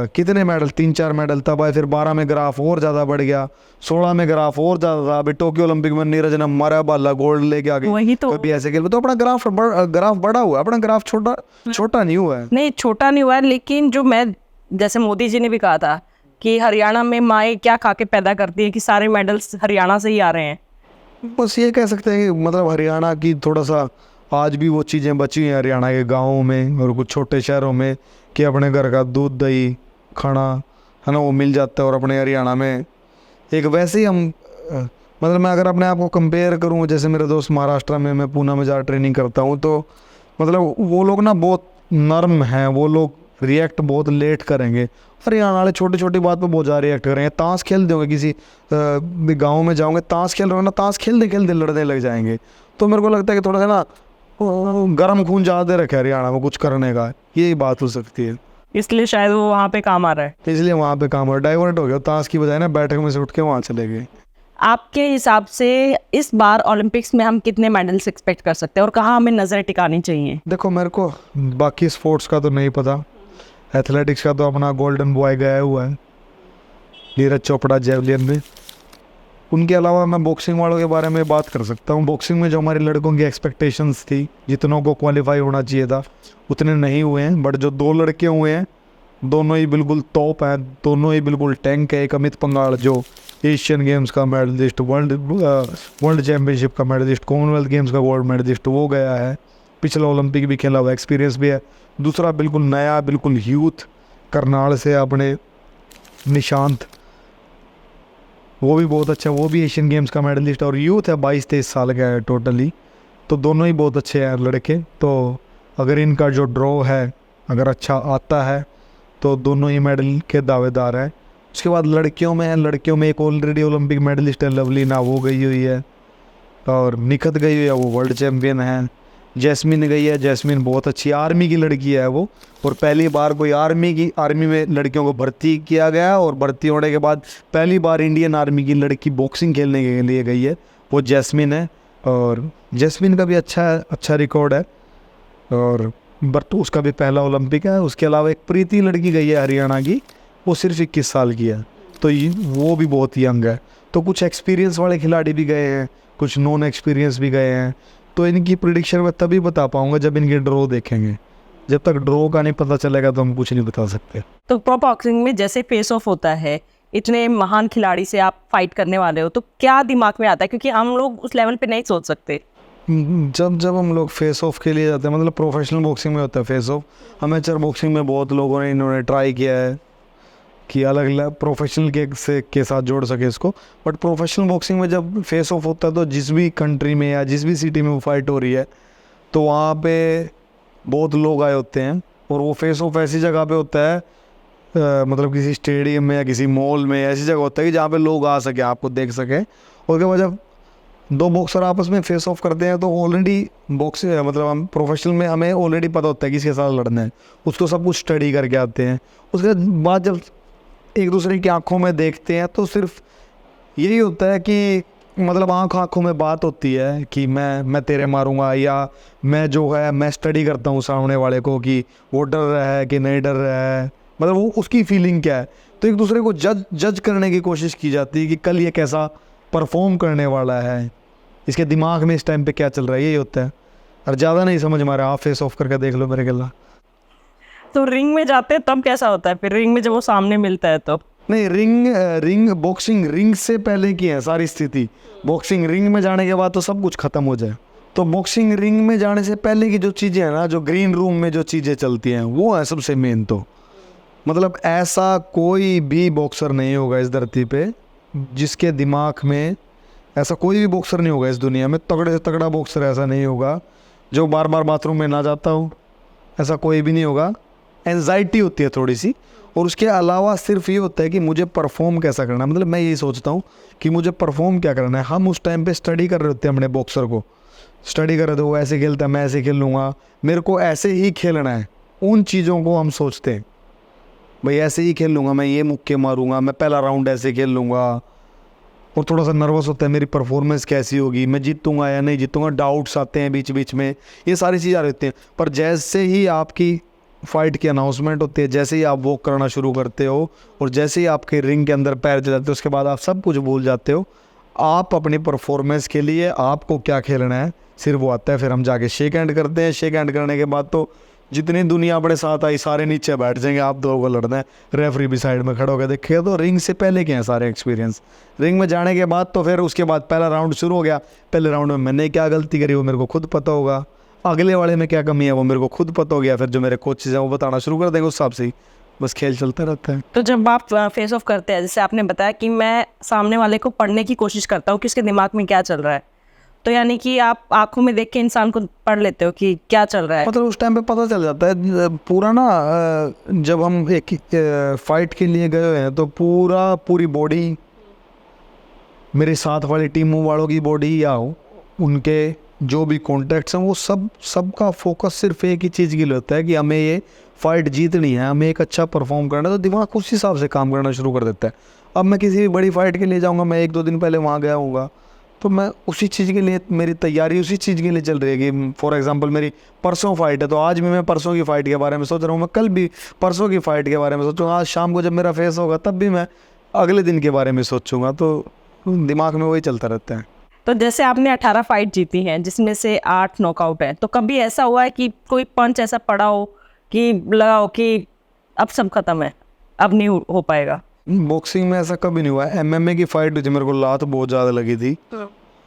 कितने मेडल? 3-4 मेडल तब आए। फिर 12 में ग्राफ और ज़्यादा बढ़ गया, 16 में ग्राफ और ज़्यादा था। अभी टोक्यो ओलंपिक में नीरज ने मारा बाला गोल्ड लेके आ गई। वही तो, कभी ऐसे खेल तो अपना ग्राफ बढ़ा हुआ है। अपना ग्राफ छोटा नहीं हुआ है। नहीं, छोटा नहीं हुआ है। लेकिन जो मैं, जैसे मोदी जी ने भी कहा था कि हरियाणा में माएँ क्या खा के पैदा करती है कि सारे मेडल्स हरियाणा से ही आ रहे हैं। बस ये कह सकते हैं कि मतलब हरियाणा की थोड़ा सा आज भी वो चीज़ें बची हैं हरियाणा के गाँवों में और कुछ छोटे शहरों में कि अपने घर का दूध दही खाना है ना वो मिल जाता है। और अपने हरियाणा में एक वैसे ही हम मतलब मैं अगर अपने आप को कंपेयर करूँ, जैसे मेरे दोस्त महाराष्ट्र में, मैं पूना में जा ट्रेनिंग करता हूँ, तो मतलब वो लोग ना बहुत नर्म हैं। वो लोग रिएक्ट बहुत लेट करेंगे। हरियाणा वाले छोटी बात पे बहुत ज़्यादा रिएक्ट करेंगे। ताश खेल दोगे किसी गाँव में जाओगे, ताश खेल रहे हो ना, ताश खेलते लड़ने लग जाएंगे। तो मेरे को लगता है कि थोड़ा सा ना गर्म खून ज़्यादा रखे हरियाणा में कुछ करने का, यही बात हो सकती है। इसलिए शायद वो वहाँ पे काम आ रहा है। इसलिए वहाँ पे काम हो डाइवर्ट हो गया, ताश की बजाय ना बैठक में से उठ के वहाँ चले गए। आपके हिसाब से इस बार ओलंपिक्स में हम कितने मेडल्स एक्सपेक्ट कर सकते हैं और कहाँ हमें नज़रें टिकानी चाहिए? देखो मेरे को बाकी स्पोर्ट्स का तो नहीं पता। एथलेटिक्स का तो अपना गोल्डन बॉय गया हुआ है, नीरज चोपड़ा जेवलिन में। उनके अलावा मैं बॉक्सिंग वालों के बारे में बात कर सकता हूँ। बॉक्सिंग में जो हमारे लड़कों की एक्सपेक्टेशंस थी, जितनों को क्वालिफाई होना चाहिए था उतने नहीं हुए हैं। बट जो 2 लड़के हुए हैं दोनों ही बिल्कुल टॉप हैं, दोनों ही बिल्कुल टैंक है। एक अमित पंगाल जो एशियन गेम्स का मेडलिस्ट, वर्ल्ड चैम्पियनशिप का मेडलिस्ट, कॉमनवेल्थ गेम्स का गोल्ड मेडलिस्ट, वो गया है। पिछला ओलंपिक भी खेला हुआ, एक्सपीरियंस भी है। दूसरा बिल्कुल नया, बिल्कुल यूथ, करनाल से अपने निशांत, वो भी बहुत अच्छा, वो भी एशियन गेम्स का मेडलिस्ट और यूथ है, 22-23 साल का है टोटली। तो दोनों ही बहुत अच्छे हैं लड़के। तो अगर इनका जो ड्रॉ है अगर अच्छा आता है तो दोनों ही मेडल के दावेदार हैं। उसके बाद लड़कियों में एक ऑलरेडी ओलंपिक मेडलिस्ट है लवलीना, वो गई हुई है। और निखत गई हुई है, वो वर्ल्ड चैम्पियन है। जैस्मिन गई है, जैस्मिन बहुत अच्छी आर्मी की लड़की है वो। और पहली बार कोई आर्मी में लड़कियों को भर्ती किया गया और भर्ती होने के बाद पहली बार इंडियन आर्मी की लड़की बॉक्सिंग खेलने के लिए गई है, वो जैस्मिन है। और जैस्मिन का भी अच्छा रिकॉर्ड है और बट उसका भी पहला ओलंपिक है। उसके अलावा एक प्रीति लड़की गई है हरियाणा की, वो सिर्फ 21 साल की है, तो वो भी बहुत यंग है। तो कुछ एक्सपीरियंस वाले खिलाड़ी भी गए हैं, कुछ नॉन एक्सपीरियंस भी गए हैं। तो इनकी प्रिडिक्शन मैं तभी बता पाऊंगा जब इनके ड्रॉ देखेंगे। जब तक ड्रॉ का नहीं पता चलेगा तो हम कुछ नहीं बता सकते। तो प्रो बॉक्सिंग में जैसे फेस ऑफ होता है, इतने महान खिलाड़ी से आप फाइट करने वाले हो, तो क्या दिमाग में आता है? क्योंकि हम लोग उस लेवल पे नहीं सोच सकते। जब हम लोग फेस ऑफ के लिए जाते हैं, मतलब प्रोफेशनल बॉक्सिंग में होता है फेस ऑफ। अमेचर बॉक्सिंग में बहुत लोगों ने इन्होंने ट्राई किया है कि अलग अलग प्रोफेशनल के साथ जोड़ सके इसको। बट प्रोफेशनल बॉक्सिंग में जब फेस ऑफ होता है तो जिस भी कंट्री में या जिस भी सिटी में वो फाइट हो रही है तो वहाँ पे बहुत लोग आए होते हैं। और वो फेस ऑफ ऐसी जगह पे होता है मतलब किसी स्टेडियम में या किसी मॉल में, ऐसी जगह होता है कि जहाँ पे लोग आ सके, आपको देख सके। और उसके बाद जब 2 बॉक्सर आपस में फेस ऑफ करते हैं तो ऑलरेडी मतलब हम प्रोफेशनल में हमें ऑलरेडी पता होता है किसके साथ लड़ना है, उसको सब कुछ स्टडी करके आते हैं। उसके बाद जब एक दूसरे की आंखों में देखते हैं तो सिर्फ यही होता है कि मतलब आंखों में बात होती है कि मैं तेरे मारूंगा, या मैं जो है मैं स्टडी करता हूँ सामने वाले को कि वो डर रहा है कि नहीं डर रहा है, मतलब वो उसकी फीलिंग क्या है। तो एक दूसरे को जज करने की कोशिश की जाती है कि कल ये कैसा परफॉर्म करने वाला है, इसके दिमाग में इस टाइम पे क्या चल रहा है, यही होता है। और ज़्यादा नहीं समझ में आ रहा, आप फेस ऑफ करके देख लो मेरे गिला। तो रिंग में जाते हैं तब कैसा होता है फिर? रिंग में जब वो सामने मिलता है तो? नहीं, रिंग बॉक्सिंग रिंग से पहले की है सारी स्थिति। बॉक्सिंग रिंग में जाने के बाद तो सब कुछ ख़त्म हो जाए, तो बॉक्सिंग रिंग में जाने से पहले की जो चीज़ें हैं ना, जो ग्रीन रूम में जो चीज़ें चलती हैं, वो है सबसे मेन। तो मतलब ऐसा कोई भी बॉक्सर नहीं होगा इस धरती पे जिसके दिमाग में, ऐसा कोई भी बॉक्सर नहीं होगा इस दुनिया में, तगड़े से तगड़ा बॉक्सर ऐसा नहीं होगा जो बार बार बाथरूम में ना जाता हो। ऐसा कोई भी नहीं होगा। एंजाइटी होती है थोड़ी सी, और उसके अलावा सिर्फ ये होता है कि मुझे परफॉर्म कैसा करना है। मतलब मैं यही सोचता हूँ कि मुझे परफॉर्म क्या करना है। हम उस टाइम पे स्टडी कर रहे होते हैं, अपने बॉक्सर को स्टडी कर रहे थे, वो ऐसे खेलता है, मैं ऐसे खेल लूँगा, मेरे को ऐसे ही खेलना है। उन चीज़ों को हम सोचते हैं, भाई ऐसे ही खेल लूँगा, मैं ये मुक्के मारूंगा, मैं पहला राउंड ऐसे खेल लूँगा। और थोड़ा सा नर्वस होता है, मेरी परफॉर्मेंस कैसी होगी, मैं जीतूंगा या नहीं जीतूंगा, डाउट्स आते हैं बीच बीच में, ये सारी चीज़ें आ रहती हैं। पर जैसे ही आपकी फ़ाइट की अनाउंसमेंट होती है, जैसे ही आप वॉक करना शुरू करते हो और जैसे ही आपके रिंग के अंदर पैर चलाते हो, उसके बाद आप सब कुछ भूल जाते हो। आप अपनी परफॉर्मेंस के लिए आपको क्या खेलना है सिर्फ वो आता है। फिर हम जाके शेक हैंड करते हैं। शेक हैंड करने के बाद तो जितनी दुनिया अपने साथ आई सारे नीचे बैठ जाएंगे, आप दो को लड़ना है, रेफरी भी साइड में खड़ा होकर देखे। तो रिंग से पहले के हैं सारे एक्सपीरियंस। रिंग में जाने के बाद तो फिर उसके बाद पहला राउंड शुरू हो गया। पहले राउंड में मैंने क्या गलती करी वो मेरे को खुद पता होगा, अगले वाले में क्या कमी है वो मेरे को खुद पता हो गया। फिर जो मेरे कोचेज हैं वो बताना शुरू कर देंगे, उस हिसाब से ही बस खेल चलता रहता है। तो जब आप फेस ऑफ करते हैं, जैसे आपने बताया कि मैं सामने वाले को पढ़ने की कोशिश करता हूँ कि उसके दिमाग में क्या चल रहा है, तो यानी कि आप आंखों में देख के इंसान को पढ़ लेते हो कि क्या चल रहा है। मतलब उस टाइम पे पता चल जाता है पूरा ना। जब हम एक फाइट के लिए गए हैं तो पूरी बॉडी, मेरे साथ वाली टीमों वालों की बॉडी या उनके जो भी कॉन्टैक्ट्स हैं, वो सबका फोकस सिर्फ एक ही चीज़ के लिए होता है कि हमें ये फाइट जीतनी है, हमें एक अच्छा परफॉर्म करना है। तो दिमाग उस हिसाब से काम करना शुरू कर देता है। अब मैं किसी भी बड़ी फाइट के लिए जाऊँगा, मैं 1-2 दिन पहले वहाँ गया हूँगा, तो मैं उसी चीज़ के लिए, मेरी तैयारी उसी चीज़ के लिए चल रही है कि फॉर एग्जांपल मेरी परसों फाइट है, तो आज भी मैं परसों की फ़ाइट के बारे में सोच रहा हूँ, मैं कल भी परसों की फ़ाइट के बारे में सोचूंगा, आज शाम को जब मेरा फेस होगा तब भी मैं अगले दिन के बारे में सोचूंगा। तो दिमाग में वही चलता रहता है। तो जैसे आपने 18 फाइट जीती हैं जिसमें से 8 नॉकआउट है, तो कभी ऐसा हुआ है कि कोई पंच ऐसा पड़ा हो कि लगा हो कि अब सब खत्म है, अब नहीं हो पाएगा? बॉक्सिंग में ऐसा कभी नहीं हुआ है। MMA की फ़ाइट हुई थी, मेरे को लात बहुत ज़्यादा लगी थी,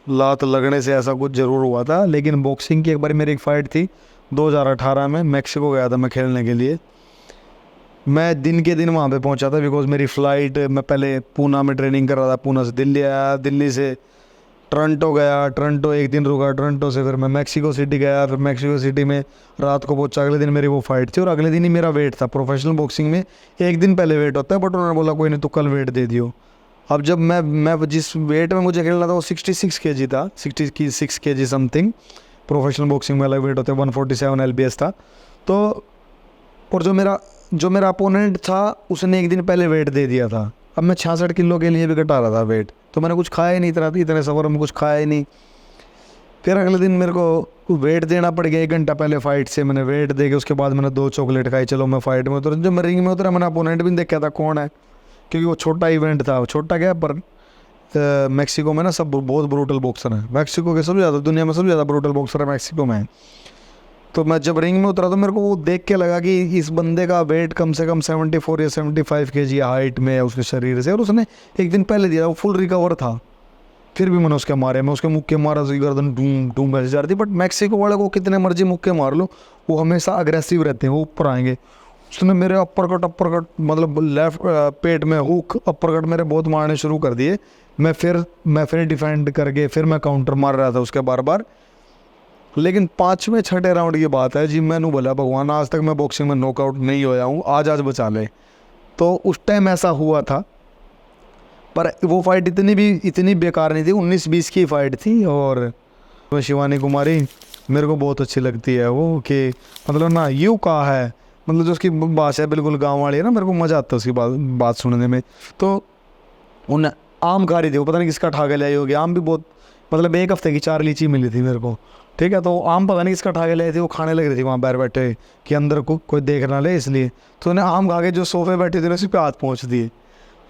लात लगने से ऐसा कुछ ज़रूर हुआ था। लेकिन बॉक्सिंग की एक बार मेरी एक फ़ाइट थी 2018 में, मैक्सिको गया था मैं खेलने के लिए। मैं दिन के दिन वहाँ पे पहुँचा था बिकॉज मेरी फ़्लाइट, मैं पहले पूना में ट्रेनिंग कर रहा था, पूना से दिल्ली आया, दिल्ली से टोरंटो गया, टोरंटो एक दिन रुका, टोरंटो से फिर मैं मैक्सिको सिटी गया, फिर मैक्सिको सिटी में रात को पहुंचा। अगले दिन मेरी वो फाइट थी और अगले दिन ही मेरा वेट था। प्रोफेशनल बॉक्सिंग में एक दिन पहले वेट होता है, बट उन्होंने बोला कोई नहीं तो कल वेट दे दियो। अब जब मैं जिस वेट में मुझे खेलना था वो 66 kg था, 66 kg समथिंग। प्रोफेशनल बॉक्सिंग में अलग वेट होते हैं, 147 LBS था। तो और जो मेरा अपोनेंट था उसने एक दिन पहले वेट दे दिया था। अब मैं 66 किलो के लिए भी घटा रहा था वेट, तो मैंने कुछ खाया ही नहीं, इतने सफ़र में कुछ खाया ही नहीं। फिर अगले दिन मेरे को वेट देना पड़ गया 1 घंटा पहले फ़ाइट से। मैंने वेट दे के उसके बाद मैंने 2 चॉकलेट खाई, चलो मैं फ़ाइट में उतरा। जब मैं रिंग में उतरा मैंने अपोनेंट भी देखा था कौन है, क्योंकि वो छोटा इवेंट था। वो छोटा क्या, पर मैक्सिको में ना सब बहुत ब्रूटल बॉक्सर हैं। मैक्सिको के सबसे ज़्यादा, दुनिया में सबसे ज़्यादा ब्रूटल बॉक्सर है मैक्सिको में। तो मैं जब रिंग में उतरा तो मेरे को वो देख के लगा कि इस बंदे का वेट कम से कम 74 या 75 kg हाइट में है उसके शरीर से, और उसने एक दिन पहले दिया, वो फुल रिकवर था। फिर भी मैंने उसके मारे, मैं उसके मुक्के मारा, उसकी गर्दन डूम डूम ऐसे जा रही थी। बट मैक्सिको वाले को कितने मर्जी मुक्के मार लो, वो हमेशा अग्रेसिव रहते हैं, वो ऊपर आएंगे। उसने मेरे अपर कट मतलब लेफ्ट पेट में हुक अपर कट मेरे बहुत मारने शुरू कर दिए। मैं फिर डिफेंड करके फिर मैं काउंटर मार रहा था उसके बार बार। लेकिन 5वें 6ठे राउंड की बात है जी, मैंने बोला भगवान आज तक मैं बॉक्सिंग में नॉकआउट नहीं होया हूँ, आज बचा ले। तो उस टाइम ऐसा हुआ था, पर वो फाइट इतनी बेकार नहीं थी। 19-20 की फ़ाइट थी। और शिवानी कुमारी मेरे को बहुत अच्छी लगती है वो, कि मतलब ना यूँ कहा है, मतलब जो उसकी भाषा है बिल्कुल गाँव वाली है ना, मेरे को मज़ा आता है उसकी बात सुनने में। तो उन आम खा रही थी वो, पता नहीं किसका ठा के लाई होगी। आम भी बहुत, मतलब 1 हफ्ते की 4 लीची मिली थी मेरे को, ठीक है। तो आम पता नहीं किसका ठा के लाई थी, वो खाने लग रही थी वहाँ बाहर बैठे कि अंदर को कोई देख ना ले, इसलिए। तो उन्हें आम खा के जो सोफे बैठे थे उसी पे हाथ पहुँच दिए।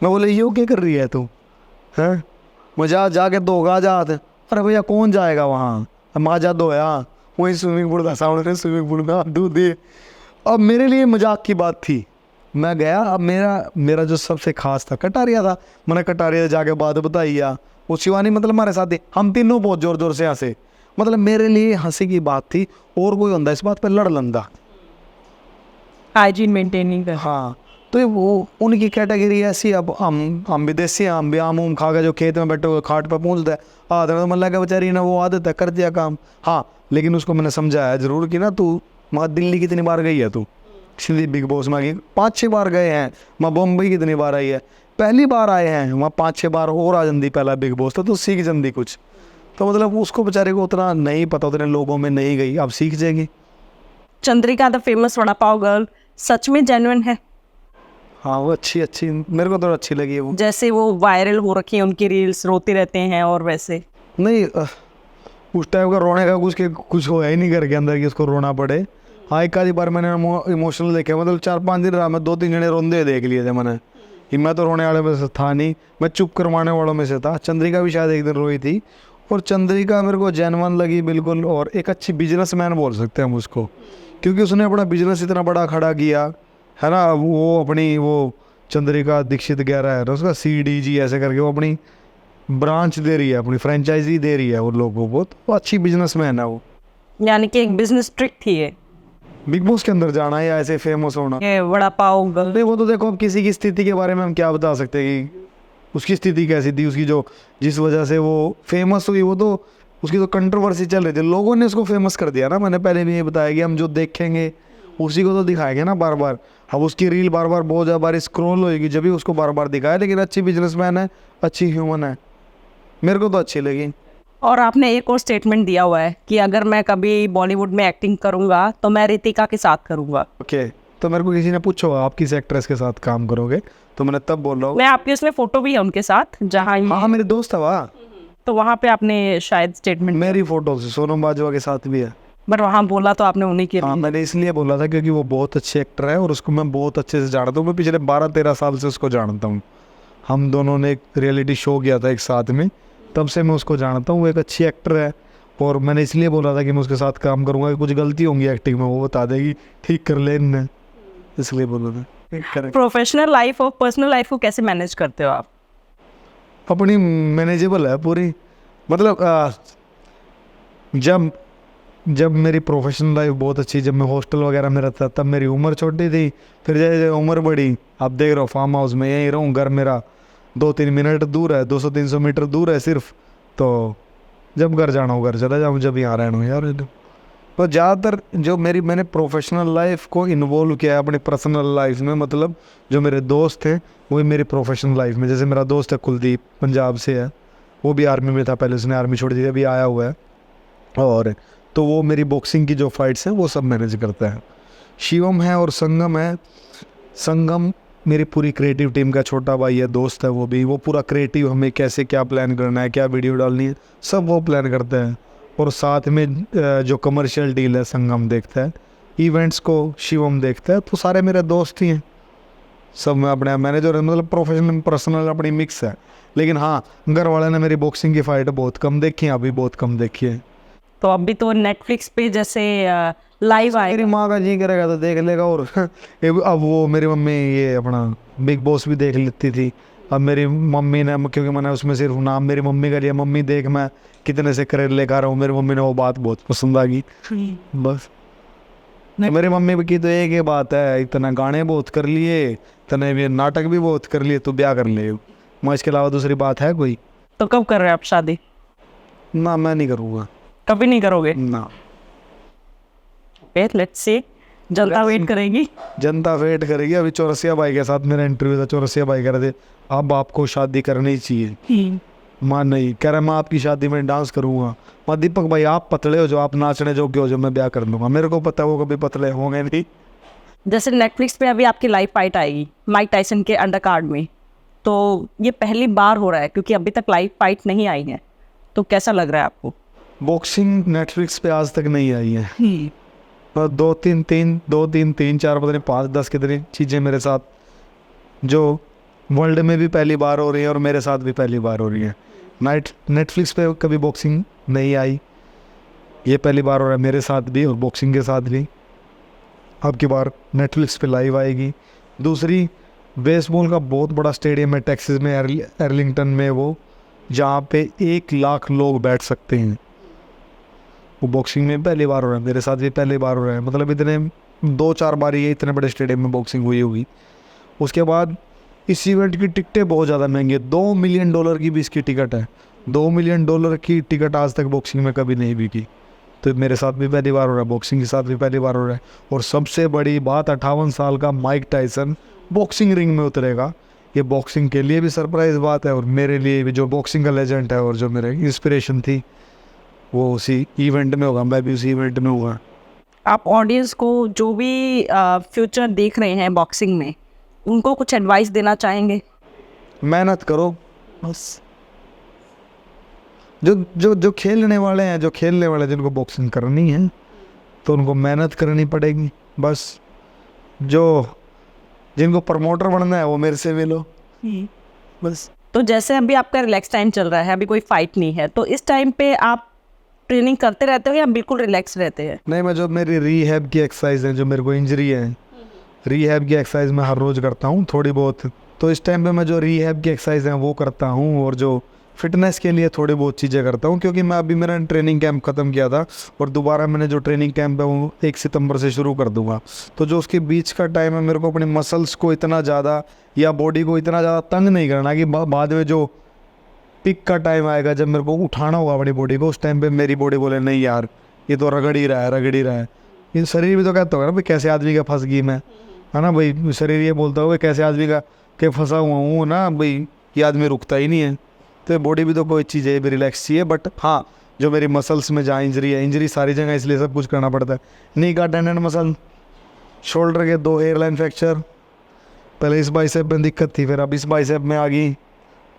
मैं बोले ये क्या कर रही है तू, हैं मुझे जाके धोगा जात। अरे भैया कौन जाएगा वहाँ, माँ जा धोया वहीं स्विमिंग पूल था सामने, स्विमिंग पूल में हाथ धो दिए। अब मेरे लिए मजाक की बात थी, मैं गया। अब मेरा जो सबसे खास था कटारिया था। मैंने कटारिया जाके बात बताई, या वो शिवानी मतलब हमारे साथ ही, हम तीनों बहुत ज़ोर ज़ोर से हंसे। मतलब मेरे लिए हंसी की बात थी, और कोई होता इस बात पे लड़ लंदा। हाइजीन मेंटेनिंग कर। हाँ, तो ये वो उनकी कैटेगरी ऐसी। अब हम विदेशी हैं, हम भी आम उम खा के जो खेत में बैठे हुए खाट पर पहुँचता है, आदत तो मन लगा बेचारी ना, वो आदत है, कर दिया काम। हाँ, लेकिन उसको मैंने समझाया जरूर कि ना तू वहाँ दिल्ली कितनी बार गई है, तू सीधी बिग बॉस में गई 5-6 बार गए हैं, वहाँ बम्बई कितनी बार आई है, पहली बार आए हैं वहाँ 5-6 बार और आ जंदी पहला बिग बॉस तो सीख जंदी कुछ। तो मतलब उसको बेचारे को उतना नहीं पता, उतने लोगों में नहीं गई, अब सीख जाएगी। Chandrika the famous vada pav girl सच में जेन्युइन है? हाँ, वो अच्छी मेरे को तो अच्छी लगी है वो। जैसे वो वायरल हो रखी है उनकी रील्स, रोते रहते हैं और वैसे नहीं, उस टाइम का रोने का कुछ होया ही नहीं घर के अंदर कि उसको रोना पड़े। हाँ, एक आधी बार मैंने इमोशनल देखे, मतलब 4-5 दिन रहा मैं, 2-3 जने रोंदे देख लिए थे मैंने, कि मैं तो रोने वाले में से था नहीं, मैं चुप करवाने वालों में से था। चंद्रिका भी शायद एक दिन रोई थी, और चंद्रिका मेरे को जेन्युइन लगी बिल्कुल, और एक अच्छी बिजनेसमैन बोल सकते हैं हम उसको, क्योंकि उसने अपना बिजनेस इतना बड़ा खड़ा किया है ना। वो अपनी वो चंद्रिका दीक्षित गहरा है उसका CDG ऐसे करके वो अपनी ब्रांच दे रही है, अपनी फ्रेंचाइजी दे रही है वो लोगों को, तो अच्छी बिजनेसमैन है वो। यानी कि एक बिजनेस ट्रिक थी ये, बिग बॉस के अंदर जाना या ऐसे फेमस होना। ये वड़ा पाव गर्ल। नहीं, वो तो देखो, अब किसी की स्थिति के बारे में हम क्या बता सकते हैं कि उसकी स्थिति कैसी थी, उसकी जो जिस वजह से वो फेमस हुई, वो तो उसकी तो कंट्रोवर्सी चल रही थी, लोगों ने उसको फेमस कर दिया ना। मैंने पहले भी ये बताया कि हम जो देखेंगे उसी को तो दिखाएंगे ना बार बार। अब उसकी रील बार बार बहुत ज़्यादा बार स्क्रॉल होएगी जब भी उसको बार बार दिखाया, लेकिन अच्छी बिजनेसमैन है, अच्छी ह्यूमन है, मेरे को तो अच्छी लगी। और आपने एक और स्टेटमेंट दिया हुआ है कि अगर मैं कभी बॉलीवुड में एक्टिंग करूंगा तो मैं रितिका के साथ करूंगा। ओके, तो मेरे को किसी ने पूछा आप किस एक्ट्रेस के साथ काम करोगे, तो मैंने तब बोल रहा हूँ। मैं आपकी उसमें फोटो भी है उनके साथ जहाँ हाँ, मेरे दोस्त है वहाँ, तो वहाँ पे आपने शायद स्टेटमेंट, मेरी फोटो से सोनम बाजवा के साथ भी है। बट वहाँ बोला तो आपने उन्हीं की। हाँ, मैंने इसलिए बोला था क्योंकि वो बहुत अच्छे एक्टर है, और उसको मैं बहुत अच्छे से जानता हूँ। मैं पिछले 12-13 साल से उसको जानता हूँ। हम दोनों ने एक रियलिटी शो किया था एक साथ में, तब से मैं उसको जानता हूँ। वो एक अच्छी एक्टर है, और मैंने इसलिए बोला था कि मैं उसके साथ काम करूँगा, कुछ गलती होंगी एक्टिंग में वो बता देगी, ठीक कर ले इनने, इसलिए बोला था। प्रोफेशनल लाइफ और पर्सनल लाइफ को कैसे मैनेज करते हो आप? अपनी मैनेजेबल है पूरी, मतलब जब मेरी प्रोफेशनल लाइफ बहुत अच्छी, जब मैं हॉस्टल वगैरह में रहता तब मेरी उम्र छोटी थी, फिर जैसे जैसे उम्र बढ़ी, आप देख रहे हो फार्म हाउस में यहीं रहूँ, घर मेरा 2-3 मिनट दूर है, 200-300 मीटर दूर है सिर्फ, तो जब घर जाना हो घर चला जाऊँ, जब यहाँ रहना हो यार। तो ज़्यादातर जो मैंने प्रोफेशनल लाइफ को इन्वॉल्व किया है अपनी पर्सनल लाइफ में, मतलब जो मेरे दोस्त हैं वही मेरी प्रोफेशनल लाइफ में। जैसे मेरा दोस्त है कुलदीप, पंजाब से है, वो भी आर्मी में था पहले, उसने आर्मी छोड़ दी, अभी आया हुआ है, और तो वो मेरी बॉक्सिंग की जो फाइट्स हैं वो सब मैनेज करता है। शिवम है और संगम है। संगम मेरी पूरी क्रिएटिव टीम का छोटा भाई है, दोस्त है वो भी, वो पूरा क्रिएटिव, हमें कैसे क्या प्लान करना है, क्या वीडियो डालनी है, सब वो प्लान करते हैं। और साथ में जो कमर्शियल डील है संगम देखता है, इवेंट्स को शिवम देखता है, तो सारे मेरे दोस्त ही हैं सब। मैं अपने मैनेजर, मतलब प्रोफेशनल पर्सनल अपनी मिक्स है। लेकिन हाँ, घर वाले ने मेरी बॉक्सिंग की फ़ाइट बहुत कम देखी है, अभी बहुत कम देखी है। तो अभी तो नेटफ्लिक्स पे जैसे लाइव आएगा। मेरी माँ का जी करेगा तो देख लेगा, और अब वो मेरी मम्मी ये अपना बिग बॉस भी देख लेती थी। अब मेरी मम्मी ने, क्योंकि मैंने उसमें सिर्फ नाम मेरी मम्मी का लिया, मम्मी देख मैं कितने से करेले खा रहा हूँ, मेरी मम्मी ने वो बात बहुत पसंद आ गई बस। तो मेरी मम्मी की तो एक ही बात है, इतना गाने बहुत कर लिए, इतने भी नाटक भी बहुत कर लिए, तो ब्याह कर ले, मैं इसके अलावा दूसरी बात है कोई? तो कब कर रहे हैं आप शादी? ना, मैं नहीं करूँगा, कभी नहीं करोगे ना। लेट्स सी, जनता वेट करेगी। जनता वेट करेगी। अभी चौरसिया भाई के साथ मेरा इंटरव्यू था, चौरसिया भाई कह रहे थे अब आपको शादी करनी चाहिए। माँ नहीं, कह रहा मैं आपकी शादी में डांस करूँगा। माँ दीपक भाई आप पतले हो जो, आप नाचने जोगे हो जो, मैं ब्याह कर लूँगा। मेरे को पता है वो कभी पतले होंगे नहीं। जैसे नेटफ्लिक्स पे अभी आपकी लाइव फाइट आएगी माइक टायसन के अंडर कार्ड में, तो ये पहली बार हो रहा है क्योंकि अभी तक लाइव फाइट नहीं आई है, तो कैसा लग रहा है आपको? बॉक्सिंग नेटफ्लिक्स पे आज तक नहीं आई है, 2-3-4 पता नहीं 5-10 कितनी चीज़ें मेरे साथ जो वर्ल्ड में भी पहली बार हो रही है और मेरे साथ भी पहली बार हो रही है। नेटफ्लिक्स पे कभी बॉक्सिंग नहीं आई, ये पहली बार हो रहा है मेरे साथ भी और बॉक्सिंग के साथ भी। अब की बार नेटफ्लिक्स पे लाइव आएगी। दूसरी, बेसबॉल का बहुत बड़ा स्टेडियम है टेक्सास में, अर्लिंगटन में, वो जहाँ पे 1 लाख लोग बैठ सकते हैं। वो बॉक्सिंग में पहली बार हो रहा है, मेरे साथ भी पहली बार हो रहा है। मतलब इतने 2-4 बार ये इतने बड़े स्टेडियम में बॉक्सिंग हुई होगी। उसके बाद इस इवेंट की टिकटें बहुत ज़्यादा महंगी है, $2 मिलियन की भी इसकी टिकट है। $2 मिलियन की टिकट आज तक बॉक्सिंग में कभी नहीं बिकी। तो मेरे साथ भी पहली बार हो रहा है, बॉक्सिंग के साथ भी पहली बार हो रहा है। और सबसे बड़ी बात, 58 साल का माइक टायसन बॉक्सिंग रिंग में उतरेगा। ये बॉक्सिंग के लिए भी सरप्राइज बात है और मेरे लिए भी, जो बॉक्सिंग का लेजेंड है और जो मेरे इंस्पिरेशन थी, वो उसी इवेंट में होगा। मैं भी उसी इवेंट में हुआ। आप ऑडियंस को जो भी फ्यूचर देख रहे हैं बॉक्सिंग में, उनको कुछ एडवाइस देना चाहेंगे? मेहनत करो बस। जो खेलने वाले हैं, जिनको बॉक्सिंग करनी है तो उनको मेहनत करनी पड़ेगी बस। जिनको प्रमोटर बनना है वो मेरे से मिलो बस। तो जैसे अभी आपका रिलैक्स टाइम चल रहा है, अभी कोई फाइट नहीं है, तो इस टाइम पे आप ट्रेनिंग करते रहते हो या बिल्कुल रिलैक्स रहते हैं? नहीं, मैं जो मेरी रीहैब की एक्सरसाइज है, जो मेरे को इंजरी है, रीहैब की एक्सरसाइज मैं हर रोज़ करता हूँ थोड़ी बहुत। तो इस टाइम पे मैं जो रीहैब की एक्सरसाइज है वो करता हूँ और जो फिटनेस के लिए थोड़ी बहुत चीज़ें करता हूँ, क्योंकि मैं अभी मेरा ट्रेनिंग कैंप ख़त्म किया था और दोबारा मैंने जो ट्रेनिंग कैंप है वो 1 सितंबर से शुरू कर दूँगा। तो जो उसके बीच का टाइम है, मेरे को अपने मसल्स को इतना ज़्यादा या बॉडी को इतना ज़्यादा तंग नहीं करना कि बाद में जो पिक का टाइम आएगा, जब मेरे को उठाना होगा अपनी बॉडी को, उस टाइम पे मेरी बॉडी बोले नहीं यार ये तो रगड़ ही रहा है। ये शरीर भी तो कहता होगा ना भाई कैसे आदमी का फंस गई मैं, है ना भाई। शरीर ये बोलता होगा कैसे आदमी का के फंसा हुआ हूँ ना भाई, ये आदमी रुकता ही नहीं है। तो बॉडी भी तो कोई चीज़ है, भी रिलैक्स चाहिए। बट हाँ, जो मेरी मसल्स में जहाँ इंजरी है, इंजरी सारी जगह, इसलिए सब कुछ करना पड़ता है। नी का टेंडन मसल, शोल्डर के 2 हेयरलाइन फ्रैक्चर, पहले इस बाइसेप में दिक्कत थी, फिर अब इस बाइसेप में आ गई,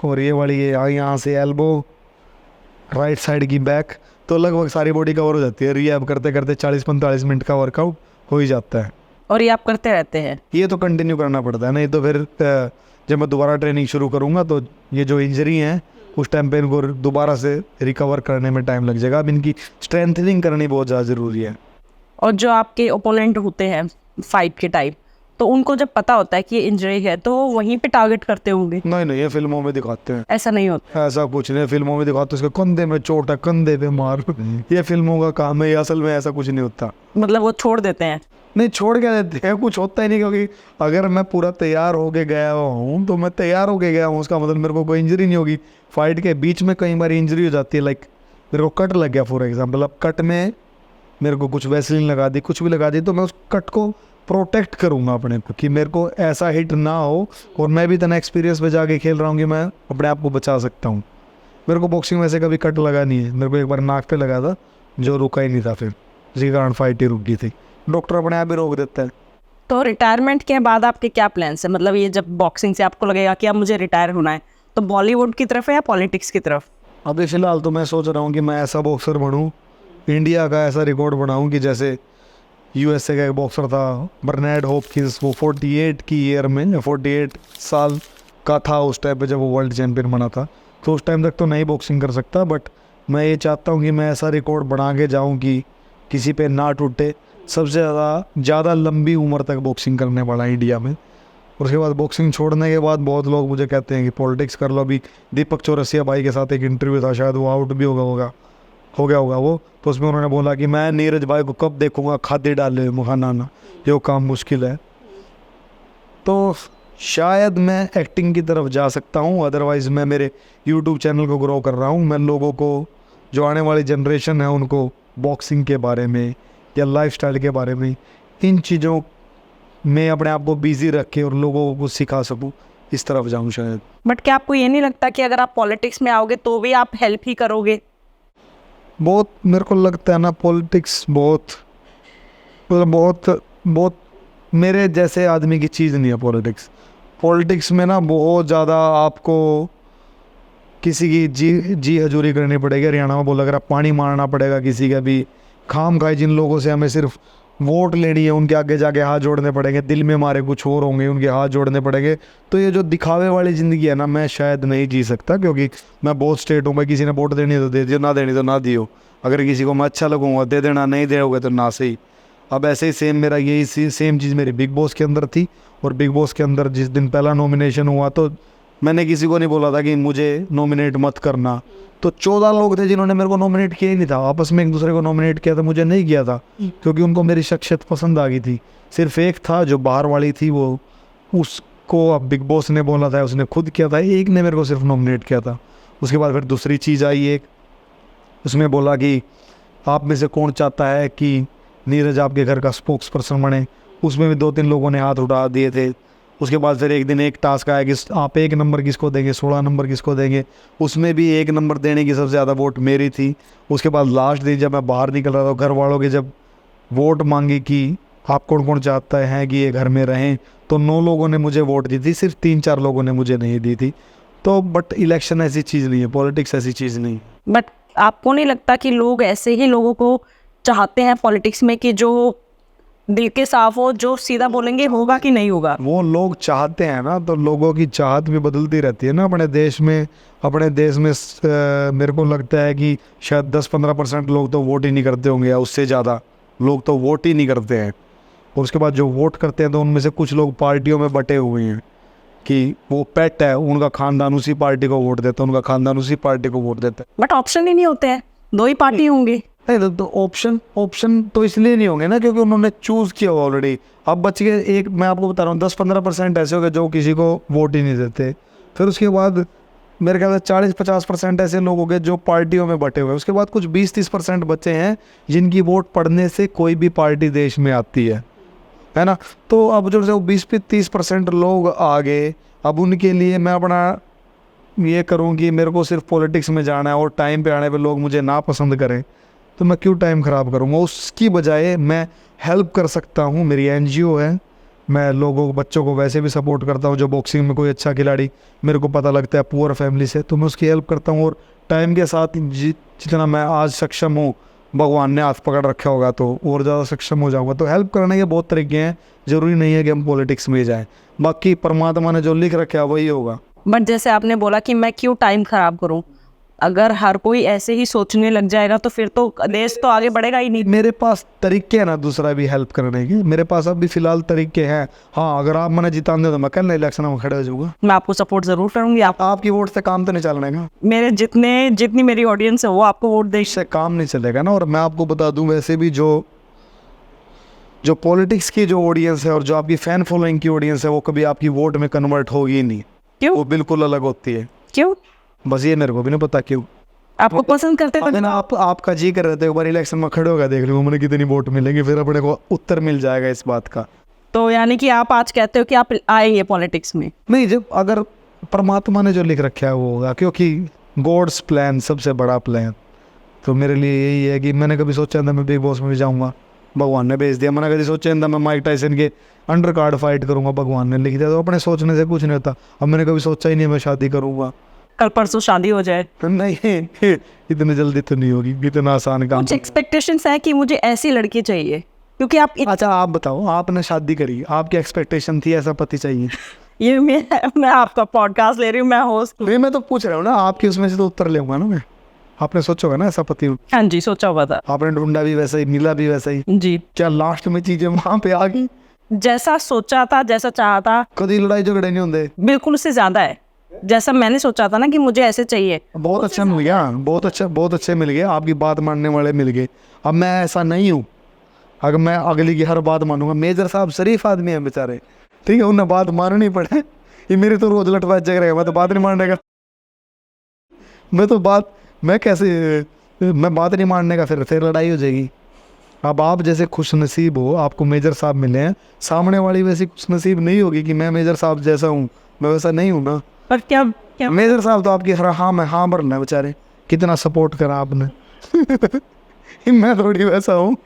और ये वाली ये यहाँ से एल्बो, राइट साइड की बैक, तो लगभग सारी बॉडी कवर हो जाती है। रिहैब करते करते 40-45 मिनट का वर्कआउट हो ही जाता है। और ये आप करते रहते हैं? ये तो कंटिन्यू करना पड़ता है, नहीं तो फिर जब मैं दोबारा ट्रेनिंग शुरू करूँगा तो ये जो इंजरी है उस टाइम पे इनको दोबारा से रिकवर करने में टाइम लग जाएगा। अब इनकी स्ट्रेंथनिंग करनी बहुत ज़्यादा ज़रूरी है। और जो आपके ओपोनेंट होते हैं फाइट के टाइम, तो उनको जब पता होता है कि ये इंजरी है तो वो वहीं पे टारगेट करते होंगे? नहीं, ये फिल्मों में दिखाते हैं, ऐसा नहीं होता। ऐसा कुछ नहीं, फिल्मों में दिखाते हैं उसके कंधे में चोट है, कंधे पे मार, ये फिल्मों का काम है, ये असल में ऐसा कुछ नहीं होता। मतलब वो छोड़ देते हैं? नहीं, छोड़ के देते हैं, कुछ होता ही नहीं, क्योंकि अगर मैं पूरा तैयार होके गया हूँ तो मैं तैयार होके गया हूँ, उसका मतलब मेरे को कोई इंजरी नहीं होगी। फाइट के बीच में कई बार इंजरी हो जाती है, लाइक मेरे को कट लग गया फॉर एग्जाम्पल, अब कट में मेरे को कुछ वैसलीन लगा दी, कुछ भी लगा दी, तो मैं उस कट को प्रोटेक्ट करूँगा अपने को, कि मेरे को ऐसा हिट ना हो। और मैं भी इतना एक्सपीरियंस में जाके खेल रहा हूँ कि मैं अपने आप को बचा सकता हूँ। मेरे को बॉक्सिंग में से कभी कट लगा नहीं है, मेरे को एक बार नाक पे लगा था जो रुका ही नहीं था, फिर इसी कारण फाइट ही रुक गई थी। डॉक्टर अपने आप ही रोक देता है। तो रिटायरमेंट के बाद आपके क्या प्लान्स हैं? मतलब ये जब बॉक्सिंग से आपको लगेगा कि अब मुझे रिटायर होना है, तो बॉलीवुड की तरफ है या पॉलिटिक्स की तरफ? अभी फ़िलहाल तो मैं सोच रहा हूँ कि मैं ऐसा बॉक्सर बनूँ, इंडिया का ऐसा रिकॉर्ड बनाऊँ कि जैसे यूएसए का एक बॉक्सर था बर्नैड हॉपकिंस, वो 48 की ईयर में, 48 साल का था उस टाइम पे जब वो वर्ल्ड चैम्पियन बना था। तो उस टाइम तक तो नहीं बॉक्सिंग कर सकता, बट मैं ये चाहता हूँ कि मैं ऐसा रिकॉर्ड बना के जाऊँ कि किसी पे ना टूटे। सबसे ज़्यादा लंबी उम्र तक बॉक्सिंग करने वाला इंडिया में। और उसके बाद बॉक्सिंग छोड़ने के बाद बहुत लोग मुझे कहते हैं कि पॉलिटिक्स कर लो। अभी दीपक चौरसिया भाई के साथ एक इंटरव्यू था, शायद वो आउट भी हो गया होगा वो, तो उसमें उन्होंने बोला कि मैं नीरज भाई को कब देखूंगा खाते डाले मुखाना, ये काम मुश्किल है। तो शायद मैं एक्टिंग की तरफ जा सकता हूँ, अदरवाइज़ मैं मेरे यूट्यूब चैनल को ग्रो कर रहा हूँ। मैं लोगों को, जो आने वाली जनरेशन है, उनको बॉक्सिंग के बारे में या लाइफस्टाइल के बारे में, इन चीज़ों में अपने आप को बिजी रख के और लोगों को सिखा सकूँ, इस तरफ जाऊँ शायद। बट क्या आपको ये नहीं लगता कि अगर आप पॉलिटिक्स में आओगे तो भी आप हेल्प ही करोगे? बहुत मेरे को लगता है ना, पॉलिटिक्स बहुत मेरे जैसे आदमी की चीज़ नहीं है पॉलिटिक्स में ना बहुत ज़्यादा आपको किसी की जी हजूरी करनी पड़ेगी। हरियाणा में बोला अगर आप पानी मारना पड़ेगा किसी का भी, खाम खाए जिन लोगों से हमें सिर्फ वोट लेनी है उनके आगे जाके हाथ जोड़ने पड़ेंगे, दिल में हमारे कुछ और होंगे, उनके हाथ जोड़ने पड़ेंगे। तो ये जो दिखावे वाली ज़िंदगी है ना, मैं शायद नहीं जी सकता, क्योंकि मैं बहुत स्ट्रेट हूँ भाई। किसी ने वोट देनी है तो दे दियो, ना देनी तो ना दियो। अगर किसी को मैं अच्छा लगूंगा दे देना, नहीं दोगे तो ना सही। अब ऐसे ही सेम मेरा यही सेम चीज़ मेरी बिग बॉस के अंदर थी। और बिग बॉस के अंदर जिस दिन पहला नॉमिनेशन हुआ तो मैंने किसी को नहीं बोला था कि मुझे नॉमिनेट मत करना। तो 14 लोग थे जिन्होंने मेरे को नॉमिनेट किया ही नहीं था, आपस में एक दूसरे को नॉमिनेट किया था, मुझे नहीं किया था क्योंकि उनको मेरी शख्सियत पसंद आ गई थी। सिर्फ एक था जो बाहर वाली थी, वो उसको अब बिग बॉस ने बोला था, उसने खुद किया था, एक ने मेरे को सिर्फ नॉमिनेट किया था। उसके बाद फिर दूसरी चीज़ आई एक, उसमें बोला कि आप में से कौन चाहता है कि नीरज आपके घर का स्पोक्स पर्सन बने। उसमें भी 2-3 लोगों ने हाथ उठा दिए थे। उसके बाद फिर एक दिन एक टास्क आया कि आप 1 नंबर किसको देंगे, 16 नंबर किसको देंगे। उसमें भी 1 नंबर देने की सबसे ज़्यादा वोट मेरी थी। उसके बाद लास्ट दिन जब मैं बाहर निकल रहा था, घर वालों के जब वोट मांगी कि आप कौन कौन चाहता है कि ये घर में रहें, तो 9 लोगों ने मुझे वोट दी थी, सिर्फ 3-4 लोगों ने मुझे नहीं दी थी। तो बट इलेक्शन ऐसी चीज़ नहीं है, पॉलिटिक्स ऐसी चीज़ नहीं। बट आपको नहीं लगता कि लोग ऐसे ही लोगों को चाहते हैं पॉलिटिक्स में कि जो दिल के साफ हो, जो सीधा बोलेंगे होगा कि नहीं होगा? वो लोग चाहते हैं ना, तो लोगों की चाहत भी बदलती रहती है ना अपने देश में। मेरे को लगता है कि शायद 10-15% लोग तो वोट ही नहीं करते होंगे, या उससे ज़्यादा लोग तो वोट ही नहीं करते हैं। और उसके बाद जो वोट करते हैं तो उनमें से कुछ लोग पार्टियों में बटे हुए हैं कि वो पेट है, उनका खानदान उसी पार्टी को वोट देता है, उनका खानदान उसी पार्टी को वोट देता है। बट ऑप्शन ही नहीं होते हैं, 2 ही पार्टी होंगे। नहीं तो ऑप्शन तो इसलिए नहीं होंगे ना क्योंकि उन्होंने चूज़ किया हुआ ऑलरेडी। अब बच गए एक, मैं आपको बता रहा हूँ 10-15% ऐसे हो गए जो किसी को वोट ही नहीं देते। फिर उसके बाद मेरे ख्याल से 40-50% ऐसे लोग हो गए जो पार्टियों में बटे हुए। उसके बाद कुछ 20-30% बचे हैं जिनकी वोट पड़ने से कोई भी पार्टी देश में आती है ना। तो अब जो 20-30% लोग आ गए, अब उनके लिए मैं अपना ये करूँ कि मेरे को सिर्फ पॉलिटिक्स में जाना है और टाइम पे आने पे लोग मुझे ना पसंद करें, तो मैं क्यों टाइम ख़राब करूँगा। उसकी बजाय मैं हेल्प कर सकता हूँ, मेरी एनजीओ है, मैं लोगों को, बच्चों को वैसे भी सपोर्ट करता हूँ। जो बॉक्सिंग में कोई अच्छा खिलाड़ी मेरे को पता लगता है पुअर फैमिली से, तो मैं उसकी हेल्प करता हूँ। और टाइम के साथ जितना मैं आज सक्षम हूँ, भगवान ने हाथ पकड़ रखा होगा तो और ज़्यादा सक्षम हो जाऊँगा। तो हेल्प करने के बहुत तरीके हैं, ज़रूरी नहीं है कि हम पॉलिटिक्स में जाएँ। बाकी परमात्मा ने जो लिख रखा है वही होगा। बट जैसे आपने बोला कि मैं क्यों टाइम खराब करूं, अगर हर कोई ऐसे ही सोचने लग जाएगा तो फिर तो देश तो आगे बढ़ेगा ही नहीं। मेरे पास तरीके हैं ना दूसरा भी हेल्प करने के, मेरे पास अभी फ़िलहाल तरीके हैं। हाँ, अगर आप मैंने जिता दे तो मैं कल इलेक्शन में खड़े हो जाऊँगा। मैं आपको सपोर्ट ज़रूर करूंगी। आपकी वोट से काम तो नहीं चलने का। मेरे जितनी मेरी ऑडियंस है वो आपको वोट दे। इससे काम नहीं चलेगा ना। और मैं आपको बता दूं, वैसे भी जो पॉलिटिक्स की जो ऑडियंस है और जो आपकी फ़ैन फॉलोइंग की ऑडियंस है, वो कभी आपकी वोट में कन्वर्ट होगी ही नहीं। क्यों? वो बिल्कुल अलग होती है। क्यों? बस ये मेरे को भी नहीं पता क्यों। आपको पसंद करते थे ना आपका जी कर रहे थे एक बार इलेक्शन में खड़े होगा, देख लो मैंने कितनी वोट मिलेंगी, फिर अपने को उत्तर मिल जाएगा इस बात का। तो यानी कि आप आज कहते हो कि आप आएंगे पॉलिटिक्स में? नहीं, जब अगर परमात्मा ने जो लिख रखा है वो होगा, क्योंकि गॉड्स प्लान सबसे बड़ा प्लान। तो मेरे लिए यही है कि मैंने कभी सोचा था मैं बिग बॉस में भी जाऊँगा, भगवान ने भेज दिया। मैंने कभी सोचा था मैं माइक टाइसन के अंडर कार्ड फाइट करूँगा, भगवान ने लिख दिया। तो अपने सोचने से कुछ नहीं होता। अब मैंने कभी सोचा ही नहीं मैं शादी करूँगा। कल परसों शादी हो जाए? नहीं, इतनी जल्दी तो नहीं होगी, इतना आसान काम। कुछ एक्सपेक्टेशंस है कि मुझे ऐसी लड़की चाहिए क्योंकि आप अच्छा आप बताओ, आपने शादी करी, आपकी एक्सपेक्टेशन थी ऐसा पति चाहिए? ये मैं आपका पॉडकास्ट ले रही हूँ, मैं होस्ट। नहीं, मैं तो पूछ रहा हूँ ना, आपकी उसमें से तो उत्तर लेऊंगा ना मैं। आपने सोचा होगा ना ऐसा पति? हाँ जी, सोचा हुआ था। आपने ढूंढा भी वैसा ही, मिला भी वैसा ही? जी। क्या लास्ट में चीजें वहां पे आ गई? जैसा सोचा था, जैसा चाहा था, कभी लड़ाई झगड़े नहीं होते? बिल्कुल उससे ज्यादा है। जैसा मैंने सोचा था ना कि मुझे ऐसे चाहिए, बहुत अच्छा मिल गया, बहुत अच्छे मिल गए, आपकी बात मानने वाले मिल गए। अब मैं ऐसा नहीं हूँ, अगर मैं अगली की हर बात मानूंगा। मेजर साहब शरीफ आदमी है बेचारे, ठीक है, उन्हें बात माननी पड़े। ये मेरी तो रोज लटवा जग रहेगा, मैं तो बात नहीं मानने का। मैं बात नहीं मानने का, फिर लड़ाई हो जाएगी। अब आप जैसे खुश नसीब हो, आपको मेजर साहब मिले हैं, सामने वाली वैसी खुश नसीब नहीं होगी कि मैं मेजर साहब जैसा हूँ, मैं वैसा नहीं हूँ ना। पर क्या मेजर साहब तो आपकी हर हाँ में हाँ भरना है बेचारे, कितना सपोर्ट करा आपने। मैं थोड़ी वैसा हूँ।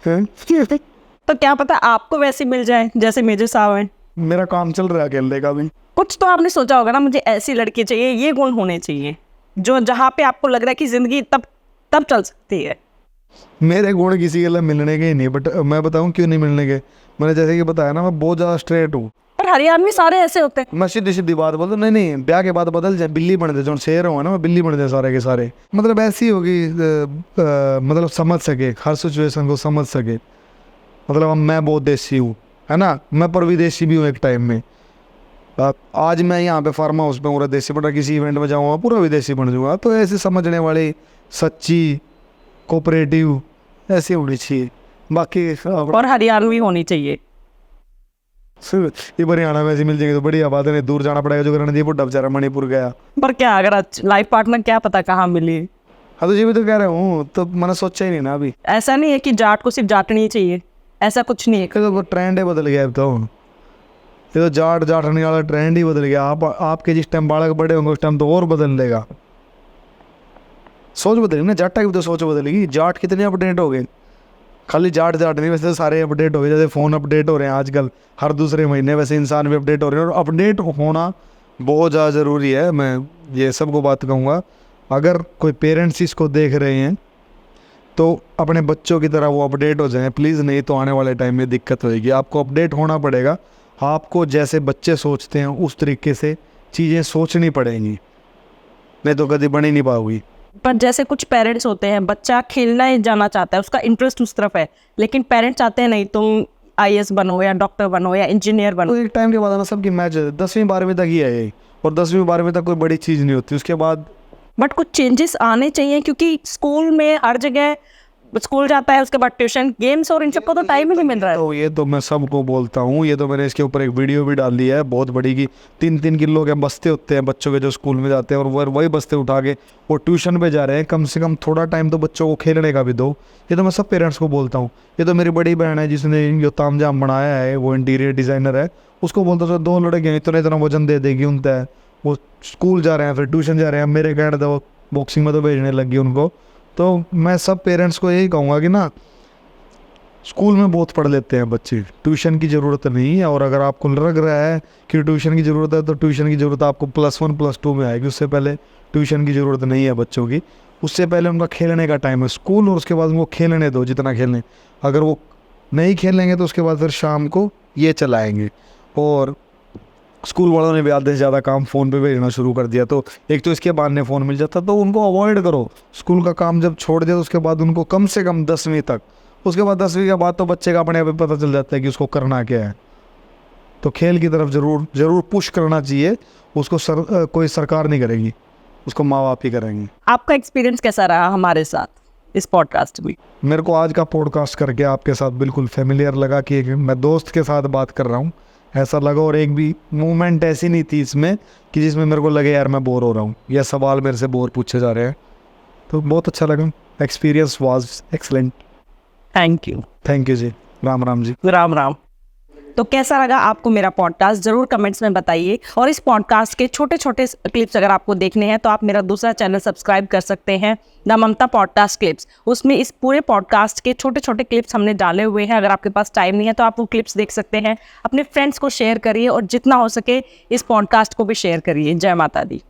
तो क्या पता आपको वैसे मिल जाए जैसे मेजर साहब हैं। मेरा काम चल रहा है अकेले का भी। कुछ तो आपने सोचा होगा ना, मुझे ऐसी लड़की चाहिए, ये गुण होने चाहिए जो जहाँ पे आपको लग रहा है कि जिंदगी तब चल सकती है। मेरे गुण किसी के लिए मिलने के ही नहीं, बट मैं बताऊँ क्यों नहीं मिलने के। मैंने जैसे कि बताया ना, मैं बहुत ज़्यादा स्ट्रेट हूँ। पर हर आदमी सारे ऐसे होते हैं। मैं सीधी सीधी बात बोलता हूँ, नहीं ब्याह के बाद बदल जाए, बिल्ली बन दे, जो शेर हो ना मैं बिल्ली बन जाए सारे के सारे। मतलब ऐसी होगी, मतलब समझ सके, हर सिचुएशन को समझ सके। मतलब अब मैं बहुत देसी हूँ, है ना, मैं परविदेशी भी हूँ एक टाइम में। आज मैं यहाँ पे फार्म हाउस पे पूरा देसी बन रहा, किसी इवेंट में जाऊँगा पूरा विदेशी बन जाऊँगा। तो ऐसे समझने वाली, सच्ची, कोऑपरेटिव ऐसी होनी चाहिए। बाकी और हरियाणवी होनी चाहिए। ये हरियाणा में ऐसे मिल जाएंगे तो बढ़िया बात है, नहीं दूर जाना पड़ेगा। जो रणदीप बुड्ढा बेचारा मणिपुर गया। पर क्या अगर लाइफ पार्टनर क्या पता कहाँ मिली। हाँ तो ये भी तो कह रहा हूँ, तो मैंने सोचा ही नहीं ना अभी। ऐसा नहीं है कि जाट को सिर्फ जाटनी ही चाहिए, ऐसा कुछ नहीं है। तो ट्रेंड है बदल गया अब तो। ये तो जाट जाटने वाला ट्रेंड ही बदल गया। आपके जिस टाइम बालक बड़े होंगे उस टाइम तो और बदल लेगा, सोच बदलेगी ना। जाटा की भी तो सोच बदलेगी। जाट कितने अपडेट हो गए, खाली जाट नहीं, वैसे तो सारे अपडेट हो गए। जैसे फ़ोन अपडेट हो रहे हैं आजकल हर दूसरे महीने, वैसे इंसान भी अपडेट हो रहे हैं। और अपडेट होना बहुत ज़्यादा ज़रूरी है। मैं ये सबको बात कहूँगा, अगर कोई पेरेंट्स इसको देख रहे हैं तो अपने बच्चों की तरह वो अपडेट हो जाएं प्लीज़, नहीं तो आने वाले टाइम में दिक्कत होएगी। आपको अपडेट होना पड़ेगा। आपको जैसे बच्चे सोचते हैं उस तरीके से चीज़ें सोचनी पड़ेंगी, नहीं तो कभी बन ही नहीं पाओगी। पर जैसे कुछ पेरेंट्स होते हैं, बच्चा खेलना ही जाना चाहता है, उसका इंटरेस्ट उस तरफ है, लेकिन पेरेंट्स चाहते हैं नहीं तुम IAS बनो या डॉक्टर बनो या इंजीनियर बनो। तो एक टाइम के बाद ना सबकी मैच 10वीं 12वीं तक ही है ये, और 10वीं 12वीं तक कोई बड़ी चीज़ नहीं होती। उसके बाद बट कुछ चेंजेस आने चाहिए, क्योंकि स्कूल में हर जगह स्कूल जाता है, उसके बाद ट्यूशन, गेम्स और इन सबको तो टाइम ही नहीं मिल रहा है। तो ये तो मैं सबको बोलता हूँ, ये तो मैंने इसके ऊपर एक वीडियो भी डाल दी है बहुत बड़ी की। 3-3 किलो के बस्ते होते हैं बच्चों के जो स्कूल में जाते हैं, और वही बस्ते उठा के वो ट्यूशन पे जा रहे हैं। कम से कम थोड़ा टाइम तो बच्चों को खेलने का भी दो। ये तो मैं सब पेरेंट्स को बोलता हूँ। ये तो मेरी बड़ी बहन है जिसने जो तामझाम बनाया है, वो इंटीरियर डिज़ाइनर है, उसको बोलता था 2 लड़के इतना वजन दे देगी उनका है, वो स्कूल जा रहे हैं फिर ट्यूशन जा रहे हैं। मेरे कहने तो वो बॉक्सिंग में तो भेजने लगी उनको। तो मैं सब पेरेंट्स को यही कहूँगा कि ना, स्कूल में बहुत पढ़ लेते हैं बच्चे, ट्यूशन की ज़रूरत नहीं है। और अगर आपको लग रहा है कि ट्यूशन की ज़रूरत है तो ट्यूशन की ज़रूरत आपको +1 +2 में आएगी। उससे पहले ट्यूशन की ज़रूरत नहीं है बच्चों की। उससे पहले उनका खेलने का टाइम है स्कूल, और उसके बाद उनको खेलने दो जितना खेलने। अगर वो नहीं खेलेंगे तो उसके बाद फिर शाम को ये चलाएँगे। और स्कूल वालों ने भी आधे से ज़्यादा काम फ़ोन पे भेजना शुरू कर दिया, तो एक तो इसके बहाने फ़ोन मिल जाता, तो उनको अवॉइड करो। स्कूल का काम जब छोड़ दिया तो उसके बाद उनको कम से कम 10वीं तक, उसके बाद 10वीं के बाद तो बच्चे का अपने आप पता चल जाता है कि उसको करना क्या है। तो खेल की तरफ ज़रूर पुश करना चाहिए। उसको कोई सरकार नहीं करेगी, उसको माँ बाप ही करेंगे। आपका एक्सपीरियंस कैसा रहा हमारे साथ इस पॉडकास्ट में? मेरे को आज का पॉडकास्ट करके आपके साथ बिल्कुल फेमिलियर लगा कि मैं दोस्त के साथ बात कर रहा हूँ ऐसा लगा। और एक भी मूवमेंट ऐसी नहीं थी इसमें कि जिसमें मेरे को लगे यार मैं बोर हो रहा हूँ या सवाल मेरे से बोर पूछे जा रहे हैं। तो बहुत अच्छा लगा। Experience was excellent. Thank you ji. Ram Ram ji. Ram Ram. तो कैसा लगा आपको मेरा पॉडकास्ट, ज़रूर कमेंट्स में बताइए। और इस पॉडकास्ट के छोटे छोटे क्लिप्स अगर आपको देखने हैं तो आप मेरा दूसरा चैनल सब्सक्राइब कर सकते हैं, द ममता पॉडकास्ट क्लिप्स। उसमें इस पूरे पॉडकास्ट के छोटे छोटे क्लिप्स हमने डाले हुए हैं। अगर आपके पास टाइम नहीं है तो आप वो क्लिप्स देख सकते हैं। अपने फ्रेंड्स को शेयर करिए और जितना हो सके इस पॉडकास्ट को भी शेयर करिए। जय माता दी।